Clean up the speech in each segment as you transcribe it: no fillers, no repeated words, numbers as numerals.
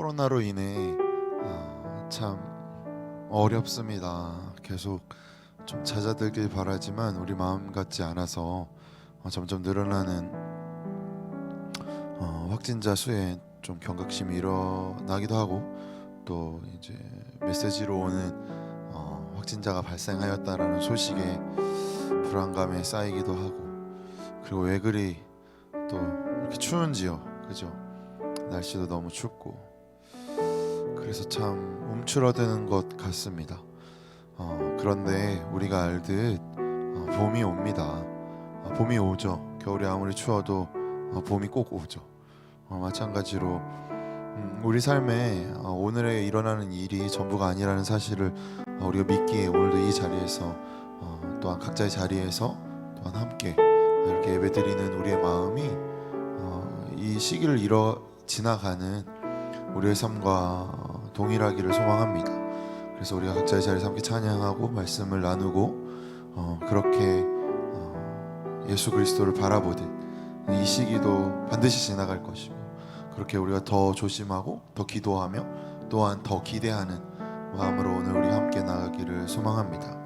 코로나로 인해 참 어렵습니다. 계속 좀 잦아들길 바라지만 우리 마음 같지 않아서 점점 늘어나는 확진자 수에 좀 경각심이 일어나기도 하고, 또 이제 메시지로 오는 확진자가 발생하였다라는 소식에 불안감에 쌓이기도 하고, 그리고 왜 그리 또 이렇게 추운지요, 그죠? 날씨도 너무 춥고, 그래서 참 움츠러드는 것 같습니다. 그런데 우리가 알듯 봄이 옵니다. 봄이 오죠. 겨울이 아무리 추워도 봄이 꼭 오죠. 마찬가지로 우리 삶에 오늘에 일어나는 일이 전부가 아니라는 사실을 우리가 믿기에 오늘도 이 자리에서 또한 각자의 자리에서 또한 함께 이렇게 예배드리는 우리의 마음이 이 시기를 지나가는 우리의 삶과 동일하기를 소망합니다. 그래서 우리가 각자의 자리에서 함께 찬양하고 말씀을 나누고 그렇게 예수 그리스도를 바라보듯 이 시기도 반드시 지나갈 것이고, 그렇게 우리가 더 조심하고 더 기도하며 또한 더 기대하는 마음으로 오늘 우리 함께 나가기를 소망합니다.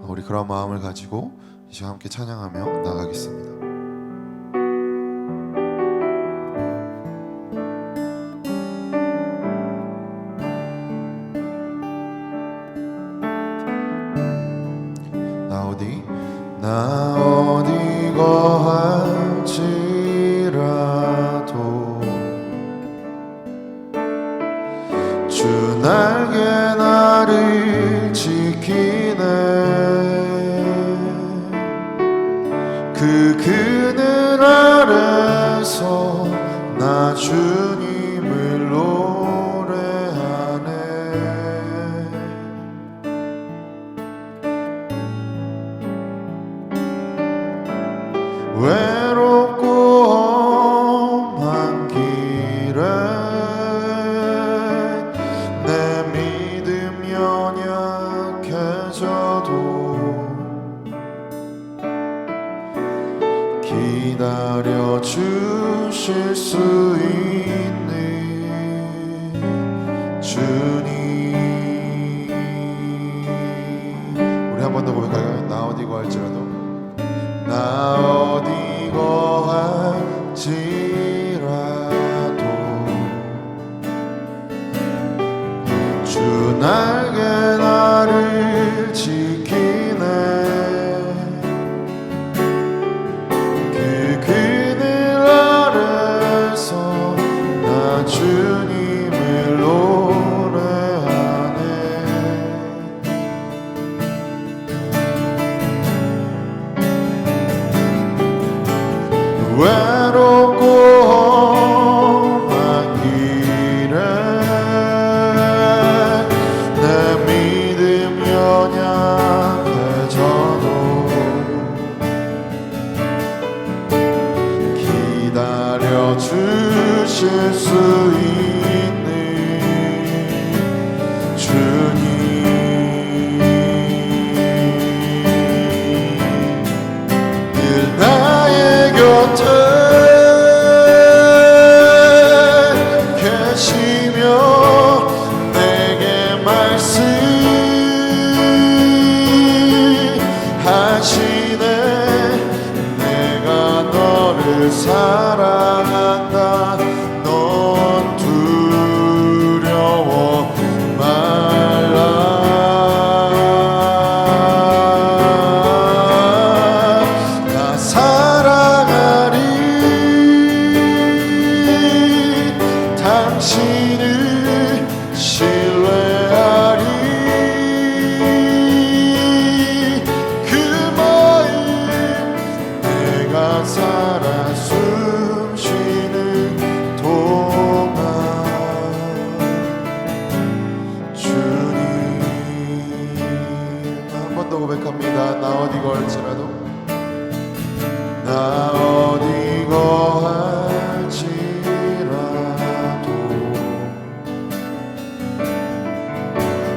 우리 그런 마음을 가지고 이 시간 함께 찬양하며 나가겠습니다. 나 어디 거할지라도 주 날개 나를 지키네. 그 그늘 아래서 나 주님을 노래하네. 외롭고 험한 길에 내 믿음 연약해져도 기다려 주실 수 있는 주님. 우리 한 번 더 고백할까요? 나 어디 거할지라도, 나 어디 거할지라도 주 날개 나를 지키네. 그 그늘 아래서 나 주님을 노래하네. 외롭고 험한 길에 내 믿음 연약해져도 기다려 주실 수 있는 주님. 늘 나의 곁에 계시며 내게 말씀하시네. 내가 너를 사랑한다. 넌 두려워 말라. 나 사랑하리. 당신을 신뢰하리. 그 마음 내가 살아 숨쉬는 동안 주님. 한 번 더 고백합니다. 나 어디 거할지라도, 나 어디 거할지라도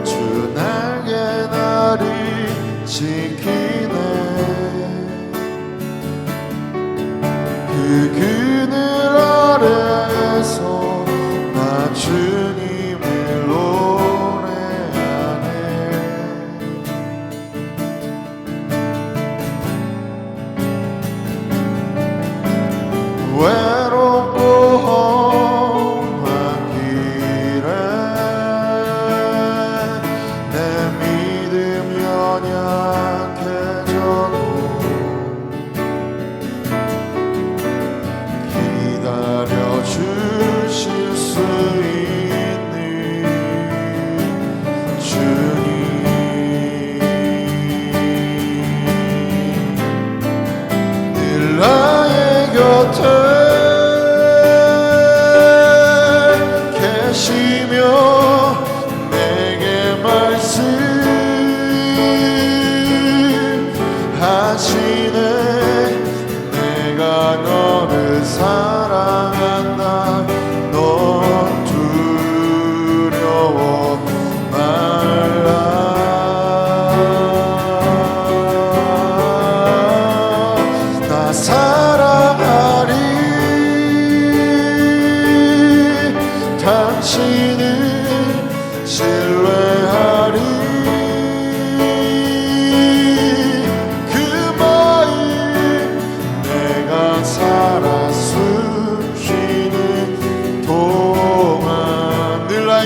주 날개 나를 지키네. 그 그늘 아래서 나 주님 곁에 계시며 내게 말씀하시네. 내가 너를 사랑한다. 넌 두려워 말라. 나 사랑하리. 당신을 신뢰하리. 그 마음 내가 살아 숨쉬는 동안 늘 나의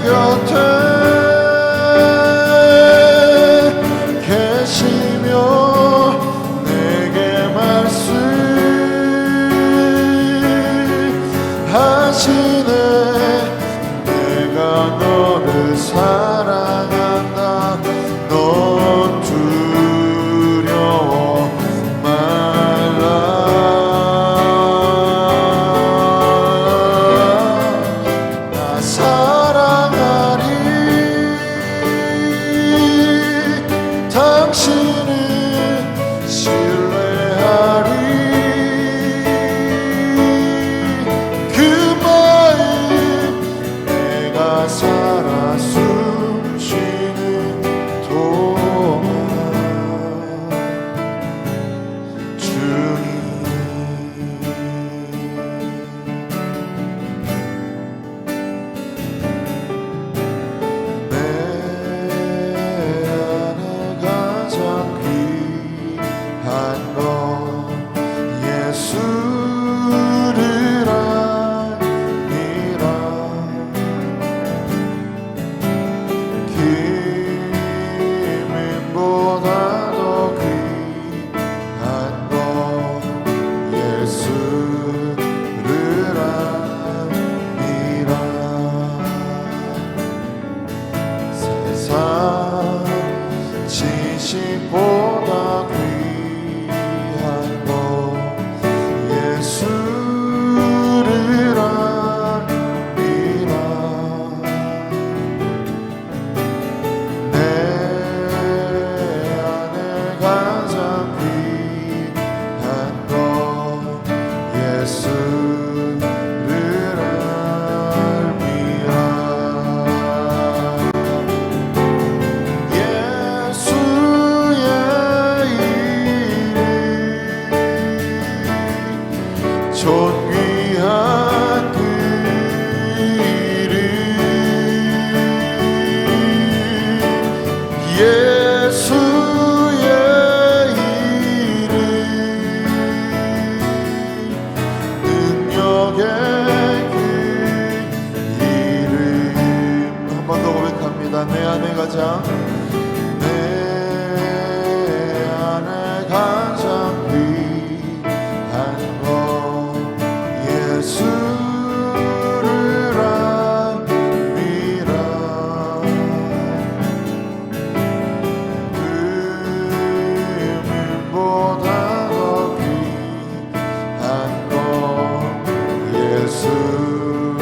곁에 계시며 내게 말씀하시네. 내가 너를 사랑한다. 넌 두려워 말라. 나 사랑하리. 당신을 신뢰하리. 그 마음 내가 살아 숨쉬는 동안 주님. 내 안에 가장 귀한 건 예수를 아니라. 기쁨보다 더 귀한 건 예수를 아니라. 세상 지식보다 귀한 건 예수를 아니라. 내 안에 가장 귀한 건 예수를 알미라. 예수의 이름 존귀한 그 이름. 예수의 이름 능력의 그 이름. 한 번 더 고백합니다. 내 안에 가장 귀한 건 예수를 아니라. 금보다 더 귀한 건 예수를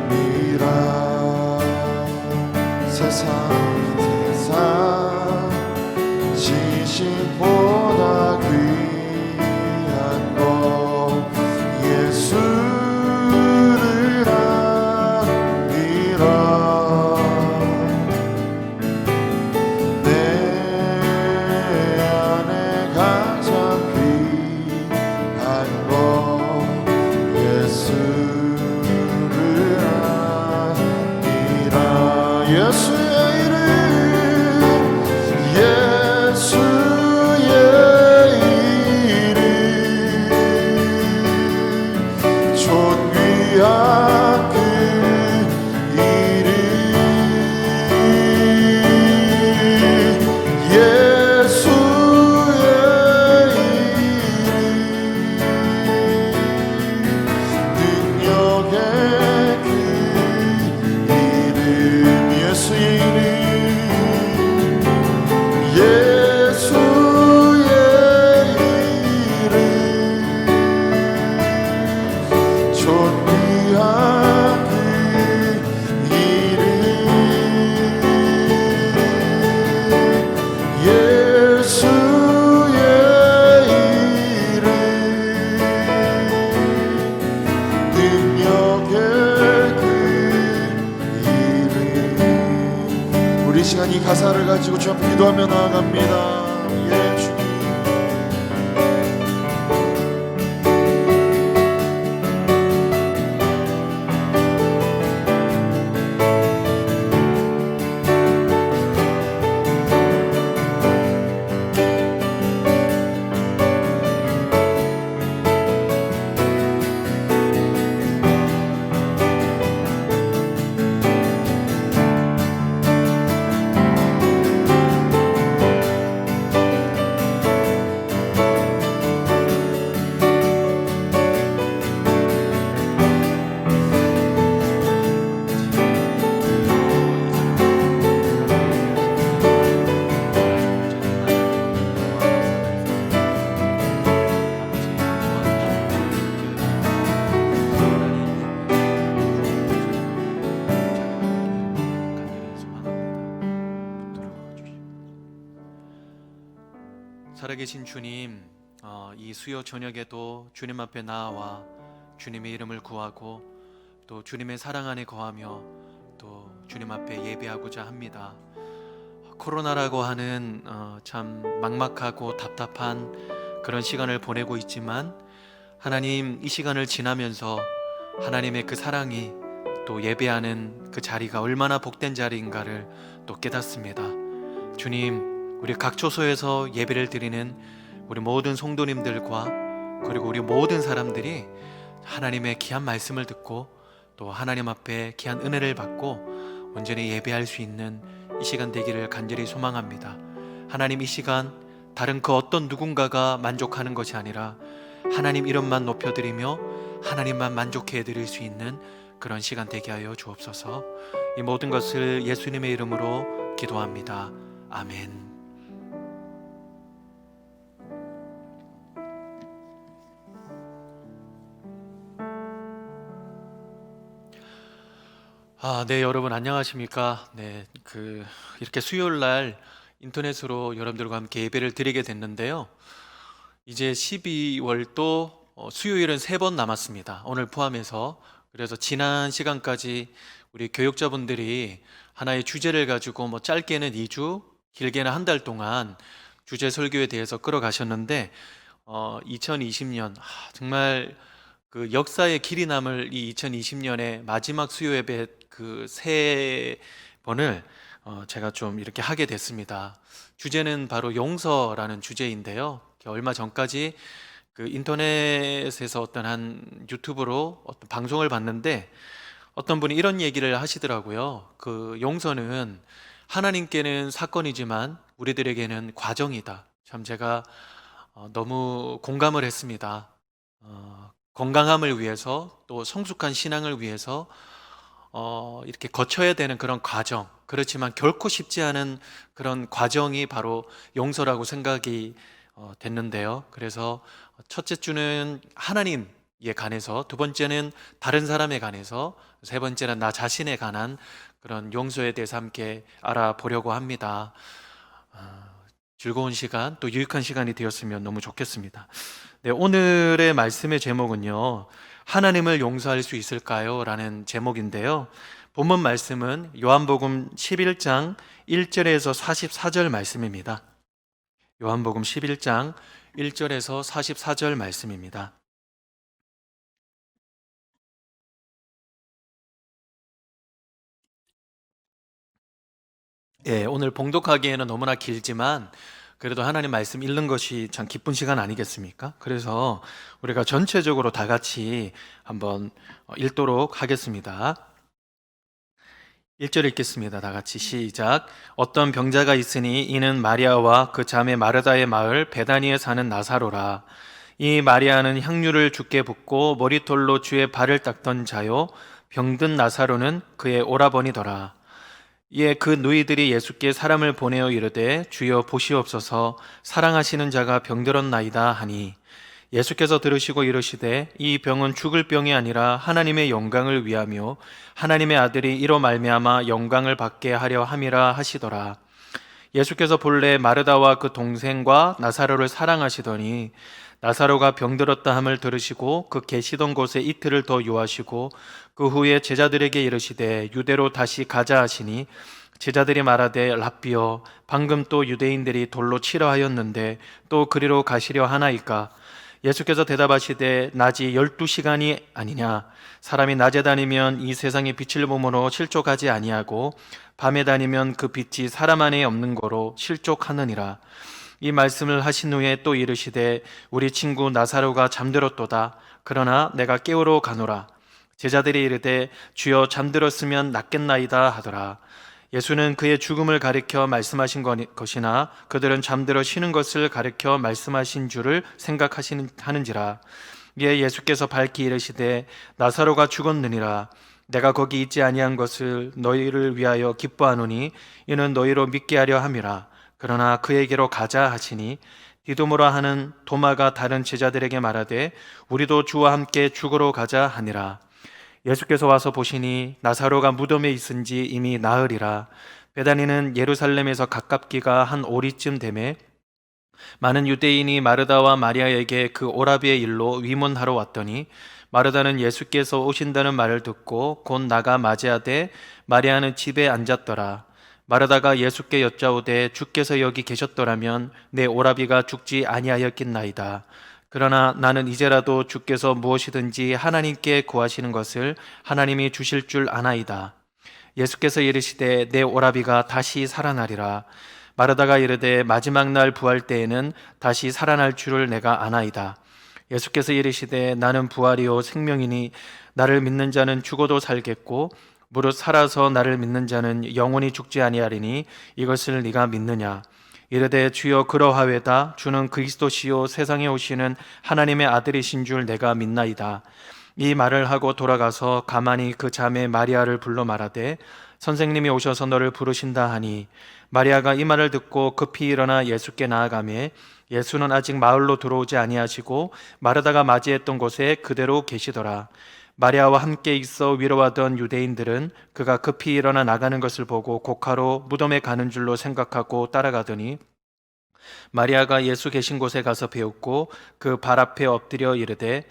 아니라. 주 앞에 기도하며 나아갑니다. 예, 주님. 살아계신 주님, 이 수요 저녁에도 주님 앞에 나아와 주님의 이름을 구하고 또 주님의 사랑 안에 거하며 또 주님 앞에 예배하고자 합니다. 코로나라고 하는 참 막막하고 답답한 그런 시간을 보내고 있지만 하나님, 이 시간을 지나면서 하나님의 그 사랑이 또 예배하는 그 자리가 얼마나 복된 자리인가를 또 깨닫습니다. 주님, 우리 각 초소에서 예배를 드리는 우리 모든 성도님들과 그리고 우리 모든 사람들이 하나님의 귀한 말씀을 듣고 또 하나님 앞에 귀한 은혜를 받고 온전히 예배할 수 있는 이 시간 되기를 간절히 소망합니다. 하나님, 이 시간 다른 그 어떤 누군가가 만족하는 것이 아니라 하나님 이름만 높여드리며 하나님만 만족해 해드릴 수 있는 그런 시간 되게 하여 주옵소서. 이 모든 것을 예수님의 이름으로 기도합니다. 아멘. 네, 여러분 안녕하십니까? 네, 이렇게 수요일 날 인터넷으로 여러분들과 함께 예배를 드리게 됐는데요. 이제 12월도 수요일은 3번 남았습니다. 오늘 포함해서. 그래서 지난 시간까지 우리 교육자분들이 하나의 주제를 가지고 뭐 짧게는 2주, 길게는 한 달 동안 주제 설교에 대해서 끌어가셨는데 2020년 정말 그 역사의 길이 남을 이 2020년의 마지막 수요 예배 그 세 번을 제가 좀 이렇게 하게 됐습니다. 주제는 바로 용서라는 주제인데요. 얼마 전까지 그 인터넷에서 어떤 한 유튜브로 어떤 방송을 봤는데 어떤 분이 이런 얘기를 하시더라고요. 그 용서는 하나님께는 사건이지만 우리들에게는 과정이다. 참 제가 너무 공감을 했습니다. 건강함을 위해서 또 성숙한 신앙을 위해서 이렇게 거쳐야 되는 그런 과정, 그렇지만 결코 쉽지 않은 그런 과정이 바로 용서라고 생각이 됐는데요. 그래서 첫째 주는 하나님에 관해서, 두 번째는 다른 사람에 관해서, 세 번째는 나 자신에 관한 그런 용서에 대해서 함께 알아보려고 합니다. 즐거운 시간, 또 유익한 시간이 되었으면 너무 좋겠습니다. 네, 오늘의 말씀의 제목은요, 하나님을 용서할 수 있을까요? 라는 제목인데요. 본문 말씀은 요한복음 11장 1절에서 44절 말씀입니다. 요한복음 11장 1절에서 44절 말씀입니다. 예, 오늘 봉독하기에는 너무나 길지만 그래도 하나님 말씀 읽는 것이 참 기쁜 시간 아니겠습니까? 그래서 우리가 전체적으로 다 같이 한번 읽도록 하겠습니다. 1절 읽겠습니다. 다 같이 시작. 어떤 병자가 있으니 이는 마리아와 그 자매 마르다의 마을 베다니에 사는 나사로라. 이 마리아는 향유를 주께 붓고 머리털로 주의 발을 닦던 자요, 병든 나사로는 그의 오라버니더라. 이에 그 누이들이 예수께 사람을 보내어 이르되 주여 보시옵소서, 사랑하시는 자가 병들었나이다 하니, 예수께서 들으시고 이르시되 이 병은 죽을 병이 아니라 하나님의 영광을 위하며 하나님의 아들이 이로 말미암아 영광을 받게 하려 함이라 하시더라. 예수께서 본래 마르다와 그 동생과 나사로를 사랑하시더니 나사로가 병들었다 함을 들으시고 그 계시던 곳에 이틀을 더 유하시고 그 후에 제자들에게 이르시되 유대로 다시 가자 하시니 제자들이 말하되 랍비여 방금 또 유대인들이 돌로 치려 하였는데 또 그리로 가시려 하나이까? 예수께서 대답하시되 낮이 12시간이 아니냐? 사람이 낮에 다니면 이 세상의 빛을 보므로 실족하지 아니하고 밤에 다니면 그 빛이 사람 안에 없는 거로 실족하느니라. 이 말씀을 하신 후에 또 이르시되 우리 친구 나사로가 잠들었도다. 그러나 내가 깨우러 가노라. 제자들이 이르되 주여 잠들었으면 낫겠나이다 하더라. 예수는 그의 죽음을 가리켜 말씀하신 것이나 그들은 잠들어 쉬는 것을 가리켜 말씀하신 줄을 생각하는지라. 이에 예수께서 밝히 이르시되 나사로가 죽었느니라. 내가 거기 있지 아니한 것을 너희를 위하여 기뻐하노니 이는 너희로 믿게 하려 함이라. 그러나 그에게로 가자 하시니 디도모라 하는 도마가 다른 제자들에게 말하되 우리도 주와 함께 죽으러 가자 하니라. 예수께서 와서 보시니 나사로가 무덤에 있은지 이미 나으리라. 베다니는 예루살렘에서 가깝기가 한 오리쯤 되매 많은 유대인이 마르다와 마리아에게 그 오라비의 일로 위문하러 왔더니 마르다는 예수께서 오신다는 말을 듣고 곧 나가 맞이하되 마리아는 집에 앉았더라. 마르다가 예수께 여짜오되 주께서 여기 계셨더라면 내 오라비가 죽지 아니하였겠나이다. 그러나 나는 이제라도 주께서 무엇이든지 하나님께 구하시는 것을 하나님이 주실 줄 아나이다. 예수께서 이르시되 내 오라비가 다시 살아나리라. 마르다가 이르되 마지막 날 부활 때에는 다시 살아날 줄을 내가 아나이다. 예수께서 이르시되 나는 부활이요 생명이니 나를 믿는 자는 죽어도 살겠고 무릇 살아서 나를 믿는 자는 영원히 죽지 아니하리니 이것을 네가 믿느냐? 이르되 주여 그러하외다. 주는 그리스도시요 세상에 오시는 하나님의 아들이신 줄 내가 믿나이다. 이 말을 하고 돌아가서 가만히 그 자매 마리아를 불러 말하되 선생님이 오셔서 너를 부르신다 하니 마리아가 이 말을 듣고 급히 일어나 예수께 나아가매 예수는 아직 마을로 들어오지 아니하시고 마르다가 맞이했던 곳에 그대로 계시더라. 마리아와 함께 있어 위로하던 유대인들은 그가 급히 일어나 나가는 것을 보고 곡하러 무덤에 가는 줄로 생각하고 따라가더니 마리아가 예수 계신 곳에 가서 배웠고 그 발 앞에 엎드려 이르되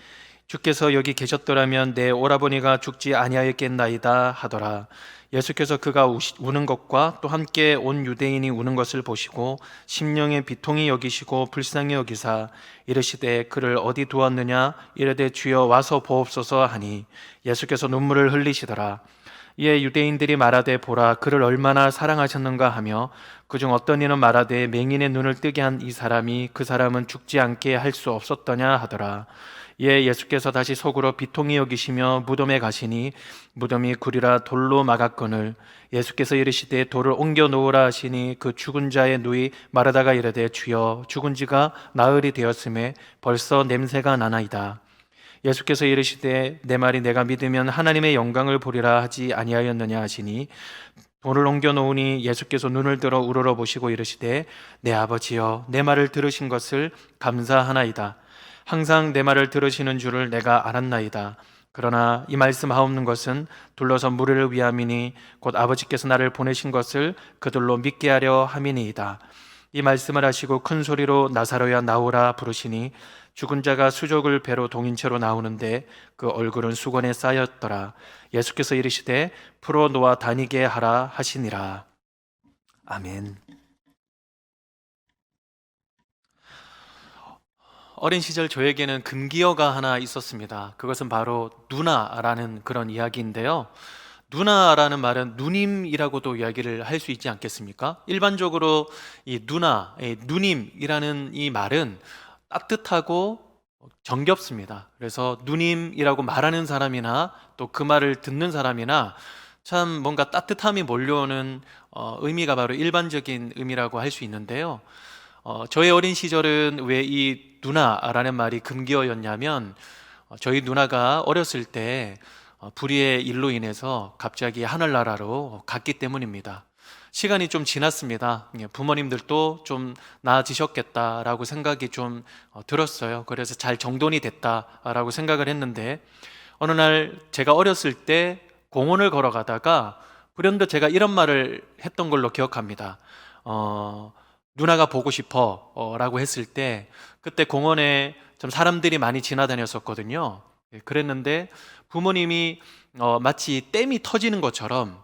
주께서 여기 계셨더라면 내 오라버니가 죽지 아니하였겠나이다 하더라. 예수께서 그가 우는 것과 또 함께 온 유대인이 우는 것을 보시고 심령의 비통이 여기시고 불쌍히 여기사 이르시되 그를 어디 두었느냐? 이르되 주여 와서 보옵소서 하니 예수께서 눈물을 흘리시더라. 이에 유대인들이 말하되 보라 그를 얼마나 사랑하셨는가 하며 그중 어떤 이는 말하되 맹인의 눈을 뜨게 한 이 사람이 그 사람은 죽지 않게 할 수 없었더냐 하더라. 이에 예수께서 다시 속으로 비통히 여기시며 무덤에 가시니 무덤이 구리라 돌로 막았거늘 예수께서 이르시되 돌을 옮겨 놓으라 하시니 그 죽은 자의 누이 마르다가 이르되 주여 죽은 지가 나흘이 되었음에 벌써 냄새가 나나이다. 예수께서 이르시되 내 말이 내가 믿으면 하나님의 영광을 보리라 하지 아니하였느냐 하시니 돌을 옮겨 놓으니 예수께서 눈을 들어 우러러 보시고 이르시되 내 아버지여 내 말을 들으신 것을 감사하나이다. 항상 내 말을 들으시는 줄을 내가 알았나이다. 그러나 이 말씀 하옵는 것은 둘러서 무리를 위함이니 곧 아버지께서 나를 보내신 것을 그들로 믿게 하려 함이니이다. 이 말씀을 하시고 큰 소리로 나사로야 나오라 부르시니 죽은 자가 수족을 배로 동인 채로 나오는데 그 얼굴은 수건에 쌓였더라. 예수께서 이르시되 풀어 놓아 다니게 하라 하시니라. 아멘. 어린 시절 저에게는 금기어가 하나 있었습니다. 그것은 바로 누나라는 그런 이야기인데요. 누나라는 말은 누님이라고도 이야기를 할 수 있지 않겠습니까? 일반적으로 이 누나, 누님이라는 이 말은 따뜻하고 정겹습니다. 그래서 누님이라고 말하는 사람이나 또 그 말을 듣는 사람이나 참 뭔가 따뜻함이 몰려오는 의미가 바로 일반적인 의미라고 할 수 있는데요. 저의 어린 시절은 왜 이 누나라는 말이 금기어였냐면 저희 누나가 어렸을 때 불의의 일로 인해서 갑자기 하늘나라로 갔기 때문입니다. 시간이 좀 지났습니다. 부모님들도 좀 나아지셨겠다라고 생각이 좀 들었어요. 그래서 잘 정돈이 됐다라고 생각을 했는데 어느 날 제가 어렸을 때 공원을 걸어가다가 불현듯 제가 이런 말을 했던 걸로 기억합니다. 누나가 보고 싶어 라고 했을 때 그때 공원에 좀 사람들이 많이 지나다녔었거든요. 그랬는데 부모님이 마치 댐이 터지는 것처럼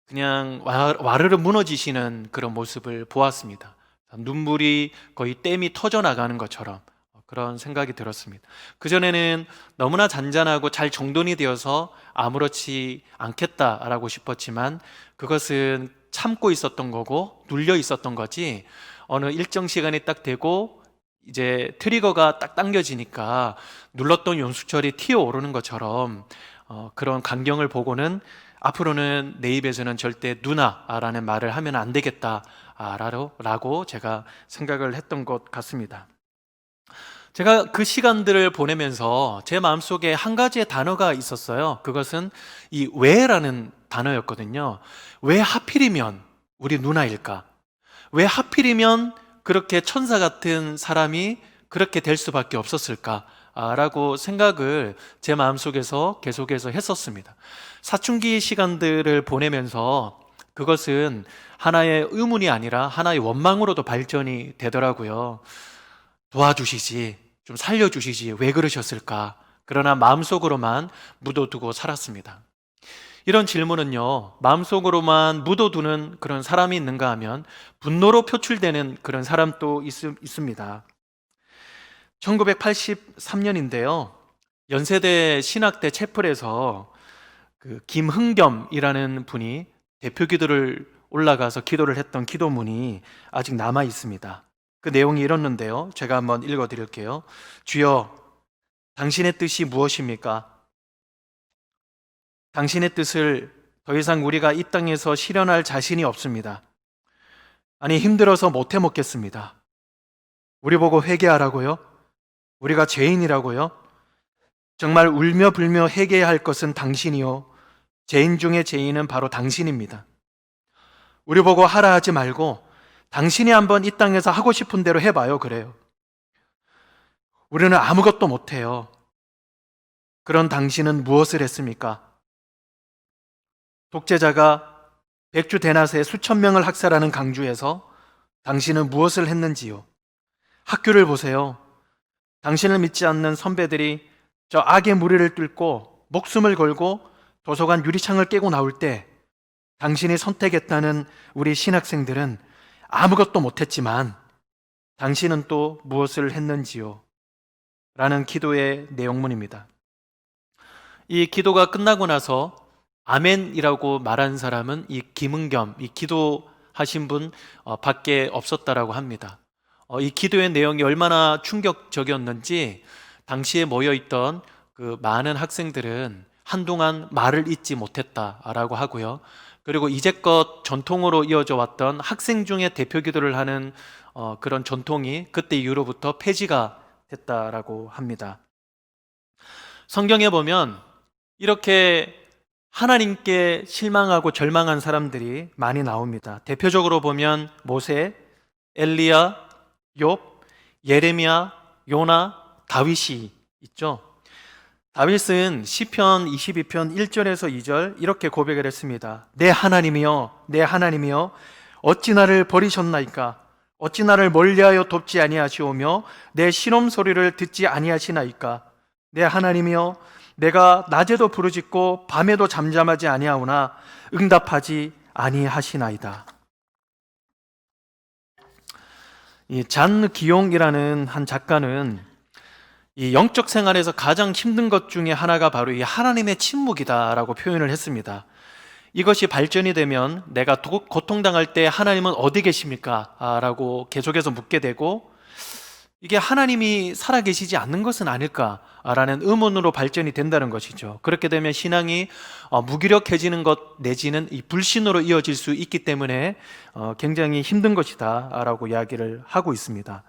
그냥 와르르 무너지시는 그런 모습을 보았습니다. 눈물이 거의 댐이 터져 나가는 것처럼 그런 생각이 들었습니다. 그전에는 너무나 잔잔하고 잘 정돈이 되어서 아무렇지 않겠다라고 싶었지만 그것은 참고 있었던 거고 눌려 있었던 거지, 어느 일정 시간이 딱 되고 이제 트리거가 딱 당겨지니까 눌렀던 용수철이 튀어오르는 것처럼 그런 광경을 보고는 앞으로는 내 입에서는 절대 누나라는 말을 하면 안 되겠다라고 제가 생각을 했던 것 같습니다. 제가 그 시간들을 보내면서 제 마음속에 한 가지의 단어가 있었어요. 그것은 이 왜라는 단어였거든요. 왜 하필이면 우리 누나일까? 왜 하필이면 그렇게 천사 같은 사람이 그렇게 될 수밖에 없었을까? 라고 생각을 제 마음속에서 계속해서 했었습니다. 사춘기 시간들을 보내면서 그것은 하나의 의문이 아니라 하나의 원망으로도 발전이 되더라고요. 도와주시지, 좀 살려주시지, 왜 그러셨을까? 그러나 마음속으로만 묻어두고 살았습니다. 이런 질문은요, 마음속으로만 묻어두는 그런 사람이 있는가 하면 분노로 표출되는 그런 사람도 있습니다. 1983년인데요. 연세대 신학대 채플에서 그 김흥겸이라는 분이 대표 기도를 올라가서 기도를 했던 기도문이 아직 남아 있습니다. 그 내용이 이렇는데요. 제가 한번 읽어 드릴게요. 주여, 당신의 뜻이 무엇입니까? 당신의 뜻을 더 이상 우리가 이 땅에서 실현할 자신이 없습니다. 아니, 힘들어서 못 해 먹겠습니다. 우리 보고 회개하라고요? 우리가 죄인이라고요? 정말 울며 불며 회개해야 할 것은 당신이요. 죄인 중에 죄인은 바로 당신입니다. 우리 보고 하라 하지 말고 당신이 한번 이 땅에서 하고 싶은 대로 해봐요. 그래요. 우리는 아무것도 못해요. 그런 당신은 무엇을 했습니까? 독재자가 백주 대낮에 수천 명을 학살하는 강주에서 당신은 무엇을 했는지요? 학교를 보세요. 당신을 믿지 않는 선배들이 저 악의 무리를 뚫고 목숨을 걸고 도서관 유리창을 깨고 나올 때 당신이 선택했다는 우리 신학생들은 아무것도 못했지만 당신은 또 무엇을 했는지요? 라는 기도의 내용문입니다. 이 기도가 끝나고 나서 아멘이라고 말한 사람은 이 김은겸, 이 기도하신 분 밖에 없었다라고 합니다. 이 기도의 내용이 얼마나 충격적이었는지 당시에 모여있던 그 많은 학생들은 한동안 말을 잇지 못했다라고 하고요. 그리고 이제껏 전통으로 이어져 왔던 학생 중에 대표 기도를 하는 그런 전통이 그때 이후로부터 폐지가 됐다라고 합니다. 성경에 보면 이렇게 하나님께 실망하고 절망한 사람들이 많이 나옵니다. 대표적으로 보면 모세, 엘리야, 욥, 예레미야, 요나, 다윗이 있죠. 다윗은 시편 22편 1절에서 2절 이렇게 고백을 했습니다. 내 하나님이여, 내 하나님이여, 어찌 나를 버리셨나이까? 어찌 나를 멀리하여 돕지 아니하시오며 내 신음 소리를 듣지 아니하시나이까? 내 하나님이여, 내가 낮에도 부르짖고 밤에도 잠잠하지 아니하오나 응답하지 아니하시나이다. 이 잔 기용이라는 한 작가는 이 영적 생활에서 가장 힘든 것 중에 하나가 바로 이 하나님의 침묵이다라고 표현을 했습니다. 이것이 발전이 되면 내가 고통당할 때 하나님은 어디 계십니까? 라고 계속해서 묻게 되고, 이게 하나님이 살아계시지 않는 것은 아닐까라는 의문으로 발전이 된다는 것이죠. 그렇게 되면 신앙이 무기력해지는 것 내지는 이 불신으로 이어질 수 있기 때문에 굉장히 힘든 것이다 라고 이야기를 하고 있습니다.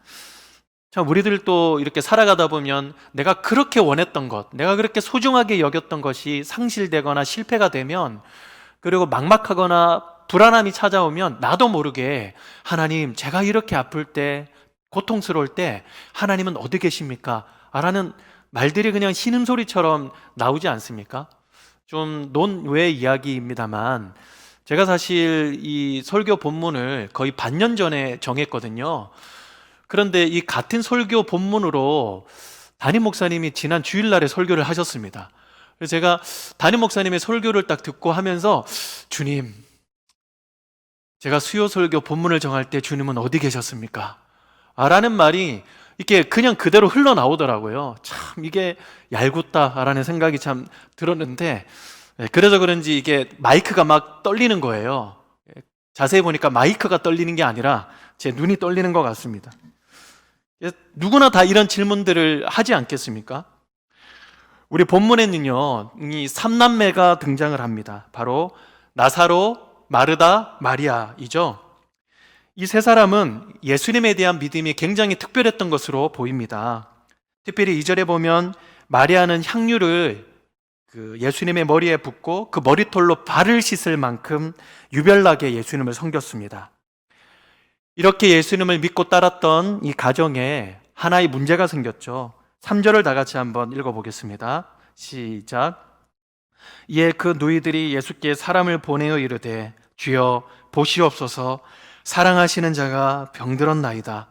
참, 우리들도 이렇게 살아가다 보면 내가 그렇게 원했던 것, 내가 그렇게 소중하게 여겼던 것이 상실되거나 실패가 되면, 그리고 막막하거나 불안함이 찾아오면 나도 모르게 하나님, 제가 이렇게 아플 때, 고통스러울 때 하나님은 어디 계십니까? 라는 말들이 그냥 신음소리처럼 나오지 않습니까? 좀 논외 이야기입니다만, 제가 사실 이 설교 본문을 거의 반년 전에 정했거든요. 그런데 이 같은 설교 본문으로 담임 목사님이 지난 주일날에 설교를 하셨습니다. 그래서 제가 담임 목사님의 설교를 딱 듣고 하면서 주님, 제가 수요 설교 본문을 정할 때 주님은 어디 계셨습니까? 라는 말이 이게 그냥 그대로 흘러나오더라고요. 참 이게 얄궂다라는 생각이 참 들었는데, 그래서 그런지 이게 마이크가 막 떨리는 거예요. 자세히 보니까 마이크가 떨리는 게 아니라 제 눈이 떨리는 것 같습니다. 누구나 다 이런 질문들을 하지 않겠습니까? 우리 본문에는요, 이 3남매가 등장을 합니다. 바로 나사로, 마르다, 마리아이죠. 이 세 사람은 예수님에 대한 믿음이 굉장히 특별했던 것으로 보입니다. 특별히 2절에 보면 마리아는 향유를 예수님의 머리에 붓고 그 머리털로 발을 씻을 만큼 유별나게 예수님을 섬겼습니다. 이렇게 예수님을 믿고 따랐던 이 가정에 하나의 문제가 생겼죠. 3절을 다 같이 한번 읽어보겠습니다. 시작. 이에 그 누이들이 예수께 사람을 보내어 이르되 주여 보시옵소서 사랑하시는 자가 병들었나이다.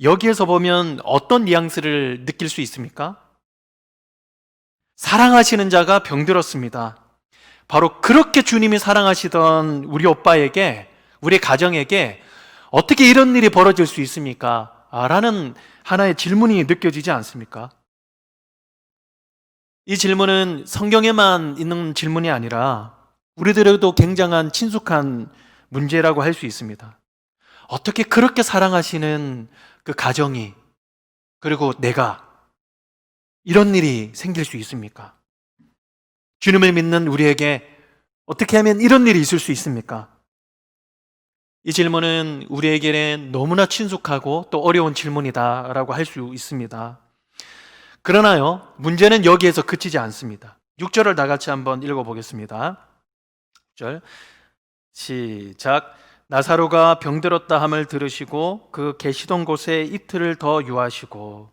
여기에서 보면 어떤 뉘앙스를 느낄 수 있습니까? 사랑하시는 자가 병들었습니다. 바로 그렇게 주님이 사랑하시던 우리 오빠에게, 우리 가정에게 어떻게 이런 일이 벌어질 수 있습니까? 라는 하나의 질문이 느껴지지 않습니까? 이 질문은 성경에만 있는 질문이 아니라 우리들에게도 굉장한 친숙한 문제라고 할 수 있습니다. 어떻게 그렇게 사랑하시는 그 가정이, 그리고 내가 이런 일이 생길 수 있습니까? 주님을 믿는 우리에게 어떻게 하면 이런 일이 있을 수 있습니까? 이 질문은 우리에게는 너무나 친숙하고 또 어려운 질문이다라고 할 수 있습니다. 그러나요, 문제는 여기에서 그치지 않습니다. 6절을 다 같이 한번 읽어보겠습니다. 6절 시작. 나사로가 병들었다 함을 들으시고 그 계시던 곳에 이틀을 더 유하시고.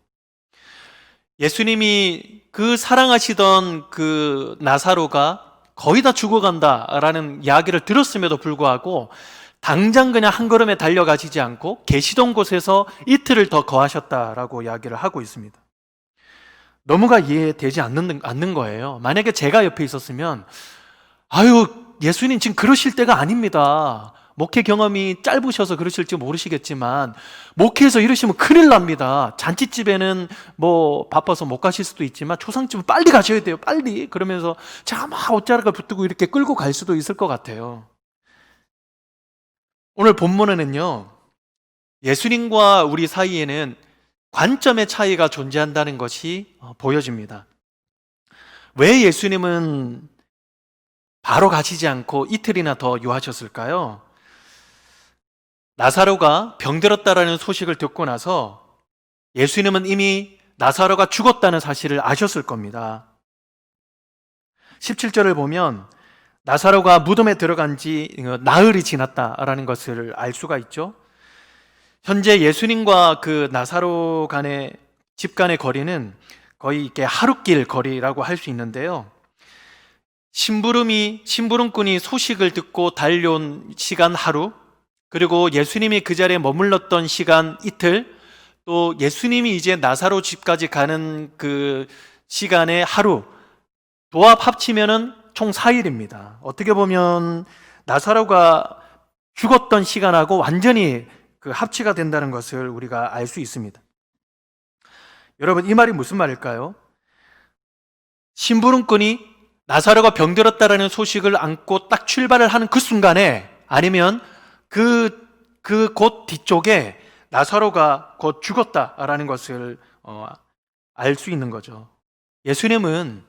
예수님이 그 사랑하시던 그 나사로가 거의 다 죽어간다라는 이야기를 들었음에도 불구하고 당장 그냥 한 걸음에 달려가시지 않고 계시던 곳에서 이틀을 더 거하셨다라고 이야기를 하고 있습니다. 너무가 이해되지 않는 거예요. 만약에 제가 옆에 있었으면 예수님 지금 그러실 때가 아닙니다. 목회 경험이 짧으셔서 그러실지 모르시겠지만 목회에서 이러시면 큰일 납니다. 잔치집에는 뭐 바빠서 못 가실 수도 있지만 초상집은 빨리 가셔야 돼요. 빨리. 그러면서 제가 막 옷자락을 붙들고 이렇게 끌고 갈 수도 있을 것 같아요. 오늘 본문에는요, 예수님과 우리 사이에는 관점의 차이가 존재한다는 것이 보여집니다. 왜 예수님은 바로 가시지 않고 이틀이나 더 유하셨을까요? 나사로가 병들었다라는 소식을 듣고 나서 예수님은 이미 나사로가 죽었다는 사실을 아셨을 겁니다. 17절을 보면 나사로가 무덤에 들어간 지 나흘이 지났다라는 것을 알 수가 있죠. 현재 예수님과 그 나사로 간의 집 간의 거리는 거의 이렇게 하룻길 거리라고 할 수 있는데요. 심부름꾼이 소식을 듣고 달려온 시간 하루, 그리고 예수님이 그 자리에 머물렀던 시간 이틀, 또 예수님이 이제 나사로 집까지 가는 그 시간의 하루, 도합 합치면은 총 4일입니다. 어떻게 보면 나사로가 죽었던 시간하고 완전히 그 합치가 된다는 것을 우리가 알 수 있습니다. 여러분, 이 말이 무슨 말일까요? 심부름꾼이 나사로가 병들었다라는 소식을 안고 딱 출발을 하는 그 순간에, 아니면 그 곳 뒤쪽에 나사로가 곧 죽었다라는 것을 알 수 있는 거죠. 예수님은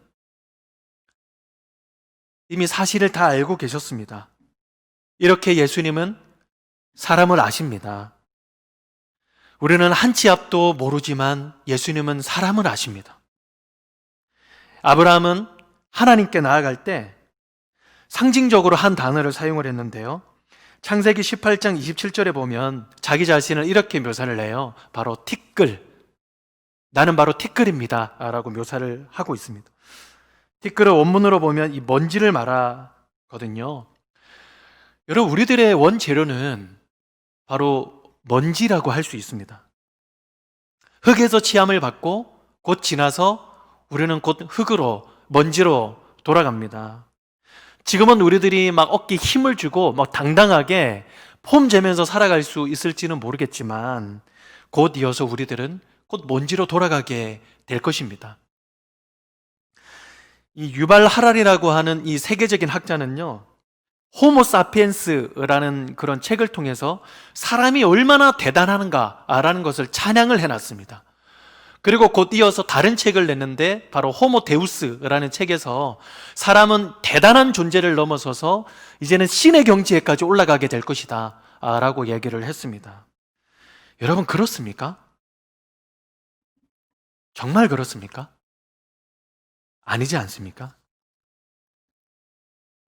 이미 사실을 다 알고 계셨습니다. 이렇게 예수님은 사람을 아십니다. 우리는 한 치 앞도 모르지만 예수님은 사람을 아십니다. 아브라함은 하나님께 나아갈 때 상징적으로 한 단어를 사용을 했는데요. 창세기 18장 27절에 보면 자기 자신을 이렇게 묘사를 해요. 바로 티끌. 나는 바로 티끌입니다. 라고 묘사를 하고 있습니다. 티끌을 원문으로 보면 이 먼지를 말하거든요. 여러분, 우리들의 원재료는 바로 먼지라고 할 수 있습니다. 흙에서 취함을 받고 곧 지나서 우리는 곧 흙으로, 먼지로 돌아갑니다. 지금은 우리들이 막 어깨에 힘을 주고 막 당당하게 폼 재면서 살아갈 수 있을지는 모르겠지만 곧 이어서 우리들은 곧 먼지로 돌아가게 될 것입니다. 이 유발 하랄이라고 하는 이 세계적인 학자는요, 호모 사피엔스라는 그런 책을 통해서 사람이 얼마나 대단한가라는 것을 찬양을 해놨습니다. 그리고 곧 이어서 다른 책을 냈는데 바로 호모 데우스라는 책에서 사람은 대단한 존재를 넘어서서 이제는 신의 경지에까지 올라가게 될 것이다 라고 얘기를 했습니다. 여러분, 그렇습니까? 정말 그렇습니까? 아니지 않습니까?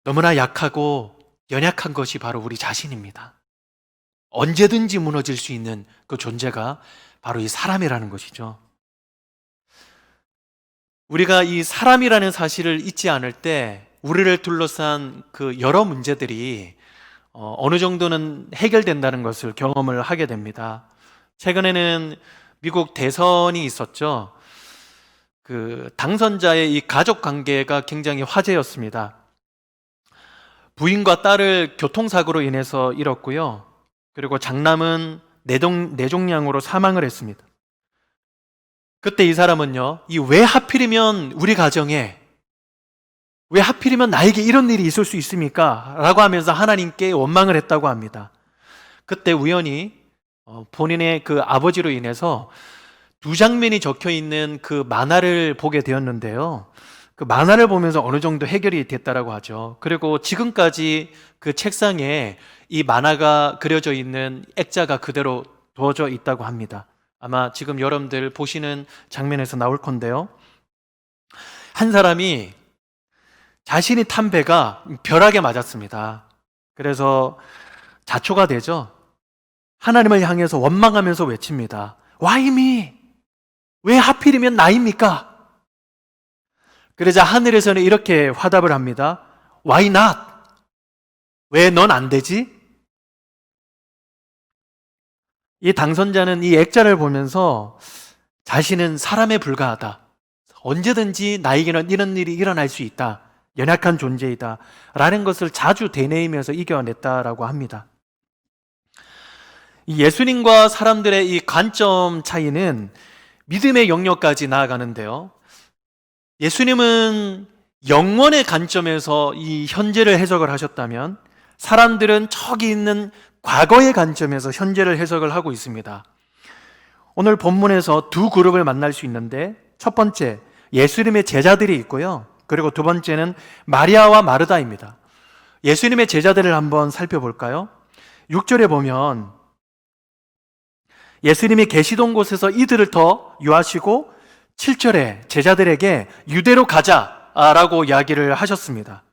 너무나 약하고 연약한 것이 바로 우리 자신입니다. 언제든지 무너질 수 있는 그 존재가 바로 이 사람이라는 것이죠. 우리가 이 사람이라는 사실을 잊지 않을 때 우리를 둘러싼 그 여러 문제들이 어느 정도는 해결된다는 것을 경험을 하게 됩니다. 최근에는 미국 대선이 있었죠. 그 당선자의 이 가족 관계가 굉장히 화제였습니다. 부인과 딸을 교통사고로 인해서 잃었고요. 그리고 장남은 뇌종양으로 사망을 했습니다. 그때 이 사람은요, 이 왜 하필이면 우리 가정에, 왜 하필이면 나에게 이런 일이 있을 수 있습니까? 라고 하면서 하나님께 원망을 했다고 합니다. 그때 우연히 본인의 그 아버지로 인해서 두 장면이 적혀 있는 그 만화를 보게 되었는데요. 그 만화를 보면서 어느 정도 해결이 됐다라고 하죠. 그리고 지금까지 그 책상에 이 만화가 그려져 있는 액자가 그대로 두어져 있다고 합니다. 아마 지금 여러분들 보시는 장면에서 나올 건데요. 한 사람이 자신이 탄 배가 벼락에 맞았습니다. 그래서 자초가 되죠. 하나님을 향해서 원망하면서 외칩니다. Why me? 왜 하필이면 나입니까? 그러자 하늘에서는 이렇게 화답을 합니다. Why not? 왜 넌 안 되지? 이 당선자는 이 액자를 보면서 자신은 사람에 불과하다. 언제든지 나에게는 이런 일이 일어날 수 있다. 연약한 존재이다. 라는 것을 자주 되뇌이면서 이겨냈다라고 합니다. 이 예수님과 사람들의 이 관점 차이는 믿음의 영역까지 나아가는데요. 예수님은 영원의 관점에서 이 현재를 해석을 하셨다면 사람들은 저기 있는 과거의 관점에서 현재를 해석을 하고 있습니다. 오늘 본문에서 두 그룹을 만날 수 있는데 첫 번째, 예수님의 제자들이 있고요. 그리고 두 번째는 마리아와 마르다입니다. 예수님의 제자들을 한번 살펴볼까요? 6절에 보면 예수님이 계시던 곳에서 이들을 더 유하시고 7절에 제자들에게 유대로 가자라고 이야기를 하셨습니다.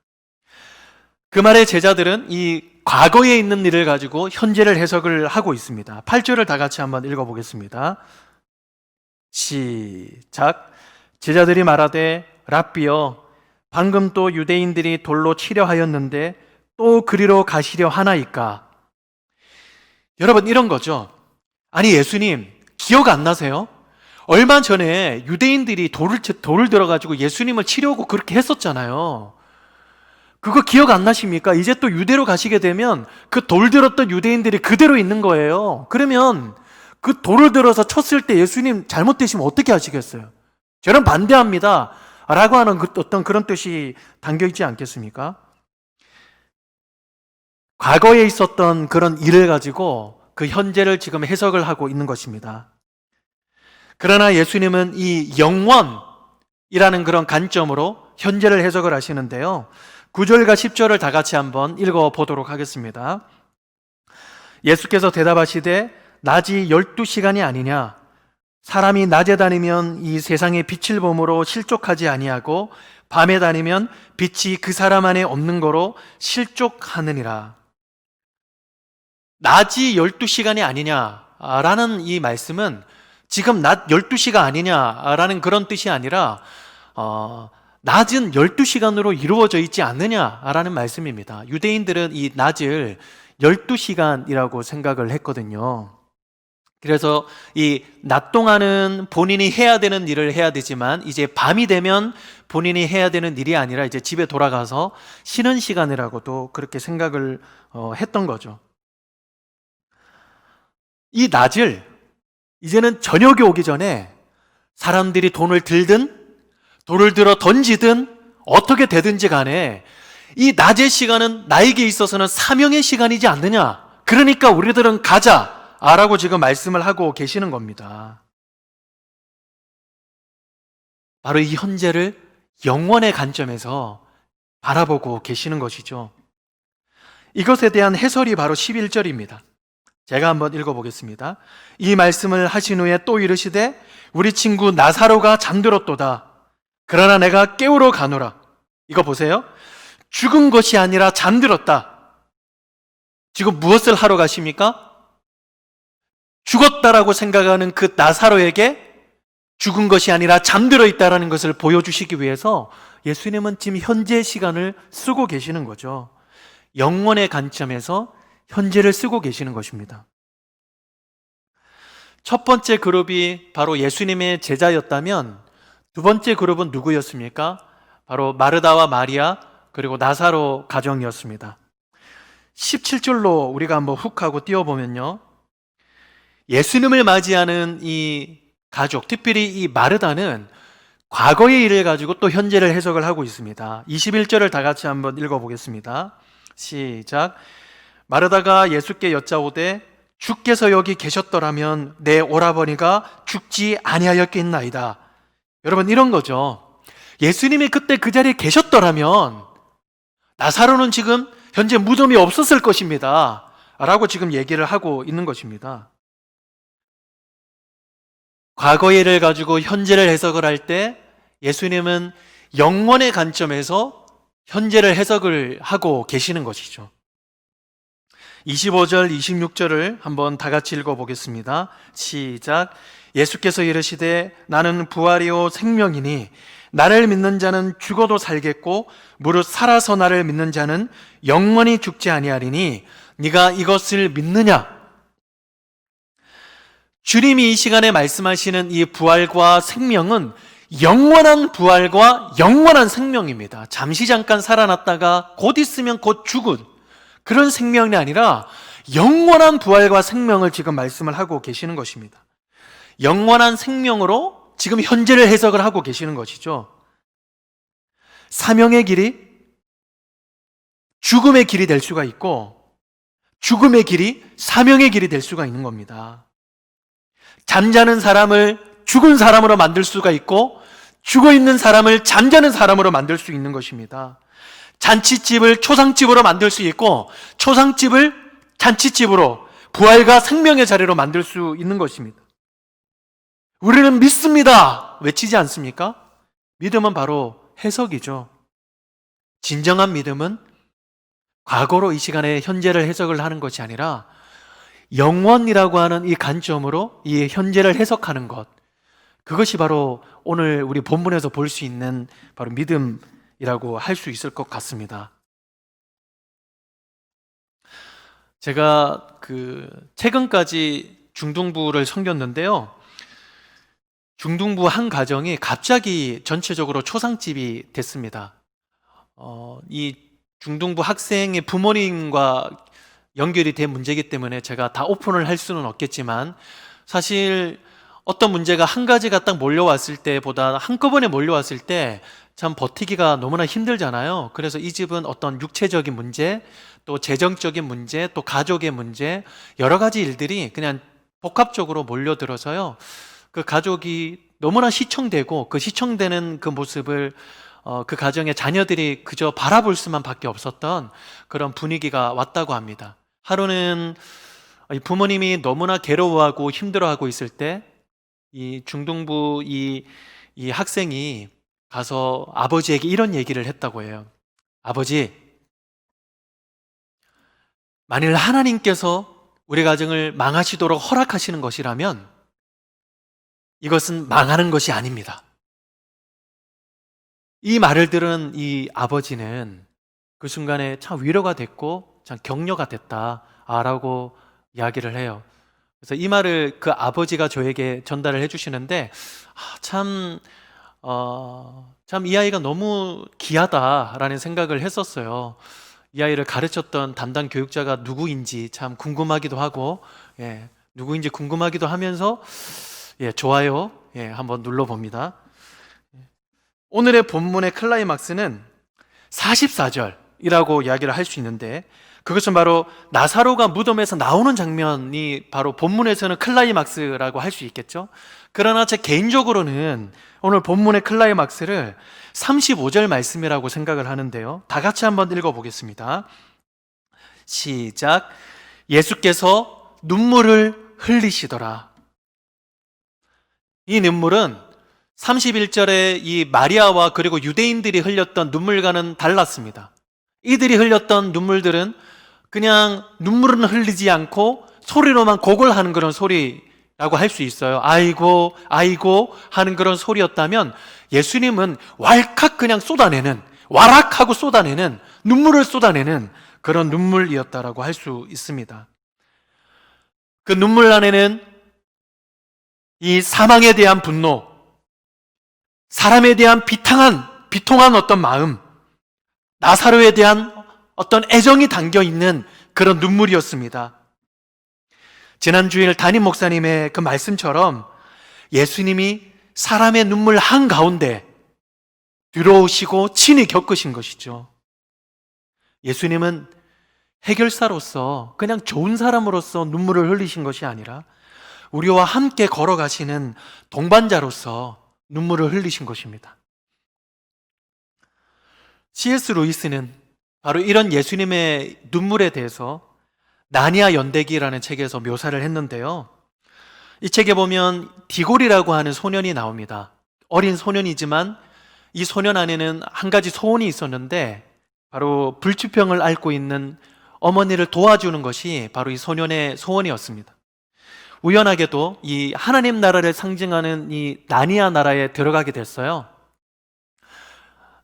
그 말에 제자들은 이 과거에 있는 일을 가지고 현재를 해석을 하고 있습니다. 8절을 다 같이 한번 읽어보겠습니다. 시작. 제자들이 말하되 랍비여, 방금 또 유대인들이 돌로 치려 하였는데 또 그리로 가시려 하나이까? 여러분, 이런 거죠. 아니, 예수님 기억 안 나세요? 얼마 전에 유대인들이 돌을 들어가지고 예수님을 치려고 그렇게 했었잖아요. 그거 기억 안 나십니까? 이제 또 유대로 가시게 되면 그 돌 들었던 유대인들이 그대로 있는 거예요. 그러면 그 돌을 들어서 쳤을 때 예수님 잘못되시면 어떻게 하시겠어요? 저는 반대합니다 라고 하는 어떤 그런 뜻이 담겨있지 않겠습니까? 과거에 있었던 그런 일을 가지고 그 현재를 지금 해석을 하고 있는 것입니다. 그러나 예수님은 이 영원이라는 그런 관점으로 현재를 해석을 하시는데요. 9절과 10절을 다 같이 한번 읽어보도록 하겠습니다. 예수께서 대답하시되 낮이 12시간이 아니냐? 사람이 낮에 다니면 이 세상의 빛을 보므로 실족하지 아니하고 밤에 다니면 빛이 그 사람 안에 없는 거로 실족하느니라. 낮이 12시간이 아니냐라는 이 말씀은 지금 낮 12시가 아니냐라는 그런 뜻이 아니라 낮은 12시간으로 이루어져 있지 않느냐라는 말씀입니다. 유대인들은 이 낮을 12시간이라고 생각을 했거든요. 그래서 이 낮 동안은 본인이 해야 되는 일을 해야 되지만 이제 밤이 되면 본인이 해야 되는 일이 아니라 이제 집에 돌아가서 쉬는 시간이라고도 그렇게 생각을 했던 거죠. 이 낮을 이제는 저녁이 오기 전에 사람들이 돈을 들든 돌을 들어 던지든 어떻게 되든지 간에 이 낮의 시간은 나에게 있어서는 사명의 시간이지 않느냐. 그러니까 우리들은 가자 라고 지금 말씀을 하고 계시는 겁니다. 바로 이 현재를 영원의 관점에서 바라보고 계시는 것이죠. 이것에 대한 해설이 바로 11절입니다. 제가 한번 읽어보겠습니다. 이 말씀을 하신 후에 또 이르시되 우리 친구 나사로가 잠들었도다. 그러나 내가 깨우러 가노라. 이거 보세요. 죽은 것이 아니라 잠들었다. 지금 무엇을 하러 가십니까? 죽었다라고 생각하는 그 나사로에게 죽은 것이 아니라 잠들어 있다라는 것을 보여주시기 위해서 예수님은 지금 현재 시간을 쓰고 계시는 거죠. 영원의 관점에서 현재를 쓰고 계시는 것입니다. 첫 번째 그룹이 바로 예수님의 제자였다면 두 번째 그룹은 누구였습니까? 바로 마르다와 마리아 그리고 나사로 가정이었습니다. 17절로 우리가 한번 훅 하고 띄워보면요. 예수님을 맞이하는 이 가족, 특별히 이 마르다는 과거의 일을 가지고 또 현재를 해석을 하고 있습니다. 21절을 다 같이 한번 읽어보겠습니다. 시작. 마르다가 예수께 여짜오되 주께서 여기 계셨더라면 내 오라버니가 죽지 아니하였겠나이다. 여러분 이런 거죠. 예수님이 그때 그 자리에 계셨더라면 나사로는 지금 현재 무덤이 없었을 것입니다 라고 지금 얘기를 하고 있는 것입니다. 과거의 일을 가지고 현재를 해석을 할 때 예수님은 영원의 관점에서 현재를 해석을 하고 계시는 것이죠. 25절, 26절을 한번 다 같이 읽어보겠습니다. 시작. 예수께서 이르시되 나는 부활이요 생명이니 나를 믿는 자는 죽어도 살겠고 무릇 살아서 나를 믿는 자는 영원히 죽지 아니하리니 네가 이것을 믿느냐? 주님이 이 시간에 말씀하시는 이 부활과 생명은 영원한 부활과 영원한 생명입니다. 잠시 잠깐 살아났다가 곧 있으면 곧 죽은 그런 생명이 아니라 영원한 부활과 생명을 지금 말씀을 하고 계시는 것입니다. 영원한 생명으로 지금 현재를 해석을 하고 계시는 것이죠. 사명의 길이 죽음의 길이 될 수가 있고 죽음의 길이 사명의 길이 될 수가 있는 겁니다. 잠자는 사람을 죽은 사람으로 만들 수가 있고 죽어 있는 사람을 잠자는 사람으로 만들 수 있는 것입니다. 잔치집을 초상집으로 만들 수 있고 초상집을 잔치집으로 부활과 생명의 자리로 만들 수 있는 것입니다. 우리는 믿습니다 외치지 않습니까? 믿음은 바로 해석이죠. 진정한 믿음은 과거로 이 시간에 현재를 해석을 하는 것이 아니라 영원이라고 하는 이 관점으로 이 현재를 해석하는 것, 그것이 바로 오늘 우리 본문에서 볼 수 있는 바로 믿음이라고 할 수 있을 것 같습니다. 제가 최근까지 중등부를 섬겼는데요. 중등부 한 가정이 갑자기 전체적으로 초상집이 됐습니다. 이 중등부 학생의 부모님과 연결이 된 문제이기 때문에 제가 다 오픈을 할 수는 없겠지만 사실 어떤 문제가 한 가지가 딱 몰려왔을 때보다 한꺼번에 몰려왔을 때 참 버티기가 너무나 힘들잖아요. 그래서 이 집은 어떤 육체적인 문제, 또 재정적인 문제, 또 가족의 문제, 여러 가지 일들이 그냥 복합적으로 몰려들어서요. 그 가족이 너무나 시청되고 그 시청되는 그 모습을 그 가정의 자녀들이 그저 바라볼 수만 밖에 없었던 그런 분위기가 왔다고 합니다. 하루는 부모님이 너무나 괴로워하고 힘들어하고 있을 때 이 중등부 이 학생이 가서 아버지에게 이런 얘기를 했다고 해요. 아버지, 만일 하나님께서 우리 가정을 망하시도록 허락하시는 것이라면 이것은 망하는 것이 아닙니다. 이 말을 들은 이 아버지는 그 순간에 참 위로가 됐고 참 격려가 됐다라고 이야기를 해요. 그래서 이 말을 그 아버지가 저에게 전달을 해주시는데 참 이 아이가 너무 귀하다라는 생각을 했었어요. 이 아이를 가르쳤던 담당 교육자가 누구인지 참 궁금하기도 하고, 누구인지 궁금하기도 하면서, 좋아요, 한번 눌러봅니다. 오늘의 본문의 클라이막스는 44절이라고 이야기를 할 수 있는데, 그것은 바로 나사로가 무덤에서 나오는 장면이 바로 본문에서는 클라이막스라고 할 수 있겠죠. 그러나 제 개인적으로는 오늘 본문의 클라이막스를 35절 말씀이라고 생각을 하는데요. 다 같이 한번 읽어보겠습니다. 시작. 예수께서 눈물을 흘리시더라. 이 눈물은 31절에 이 마리아와 그리고 유대인들이 흘렸던 눈물과는 달랐습니다. 이들이 흘렸던 눈물들은 그냥 눈물은 흘리지 않고 소리로만 고걸하는 그런 소리라고 할 수 있어요. 아이고 아이고 하는 그런 소리였다면 예수님은 왈칵 그냥 쏟아내는, 와락하고 쏟아내는, 눈물을 쏟아내는 그런 눈물이었다라고 할 수 있습니다. 그 눈물 안에는 이 사망에 대한 분노, 사람에 대한 비통한 어떤 마음, 나사로에 대한 어떤 애정이 담겨 있는 그런 눈물이었습니다. 지난 주일 담임 목사님의 그 말씀처럼 예수님이 사람의 눈물 한가운데 들어오시고 친히 겪으신 것이죠. 예수님은 해결사로서 그냥 좋은 사람으로서 눈물을 흘리신 것이 아니라 우리와 함께 걸어가시는 동반자로서 눈물을 흘리신 것입니다. C.S. 루이스는 바로 이런 예수님의 눈물에 대해서 나니아 연대기라는 책에서 묘사를 했는데요. 이 책에 보면 디골이라고 하는 소년이 나옵니다. 어린 소년이지만 이 소년 안에는 한 가지 소원이 있었는데 바로 불치병을 앓고 있는 어머니를 도와주는 것이 바로 이 소년의 소원이었습니다. 우연하게도 이 하나님 나라를 상징하는 이 나니아 나라에 들어가게 됐어요.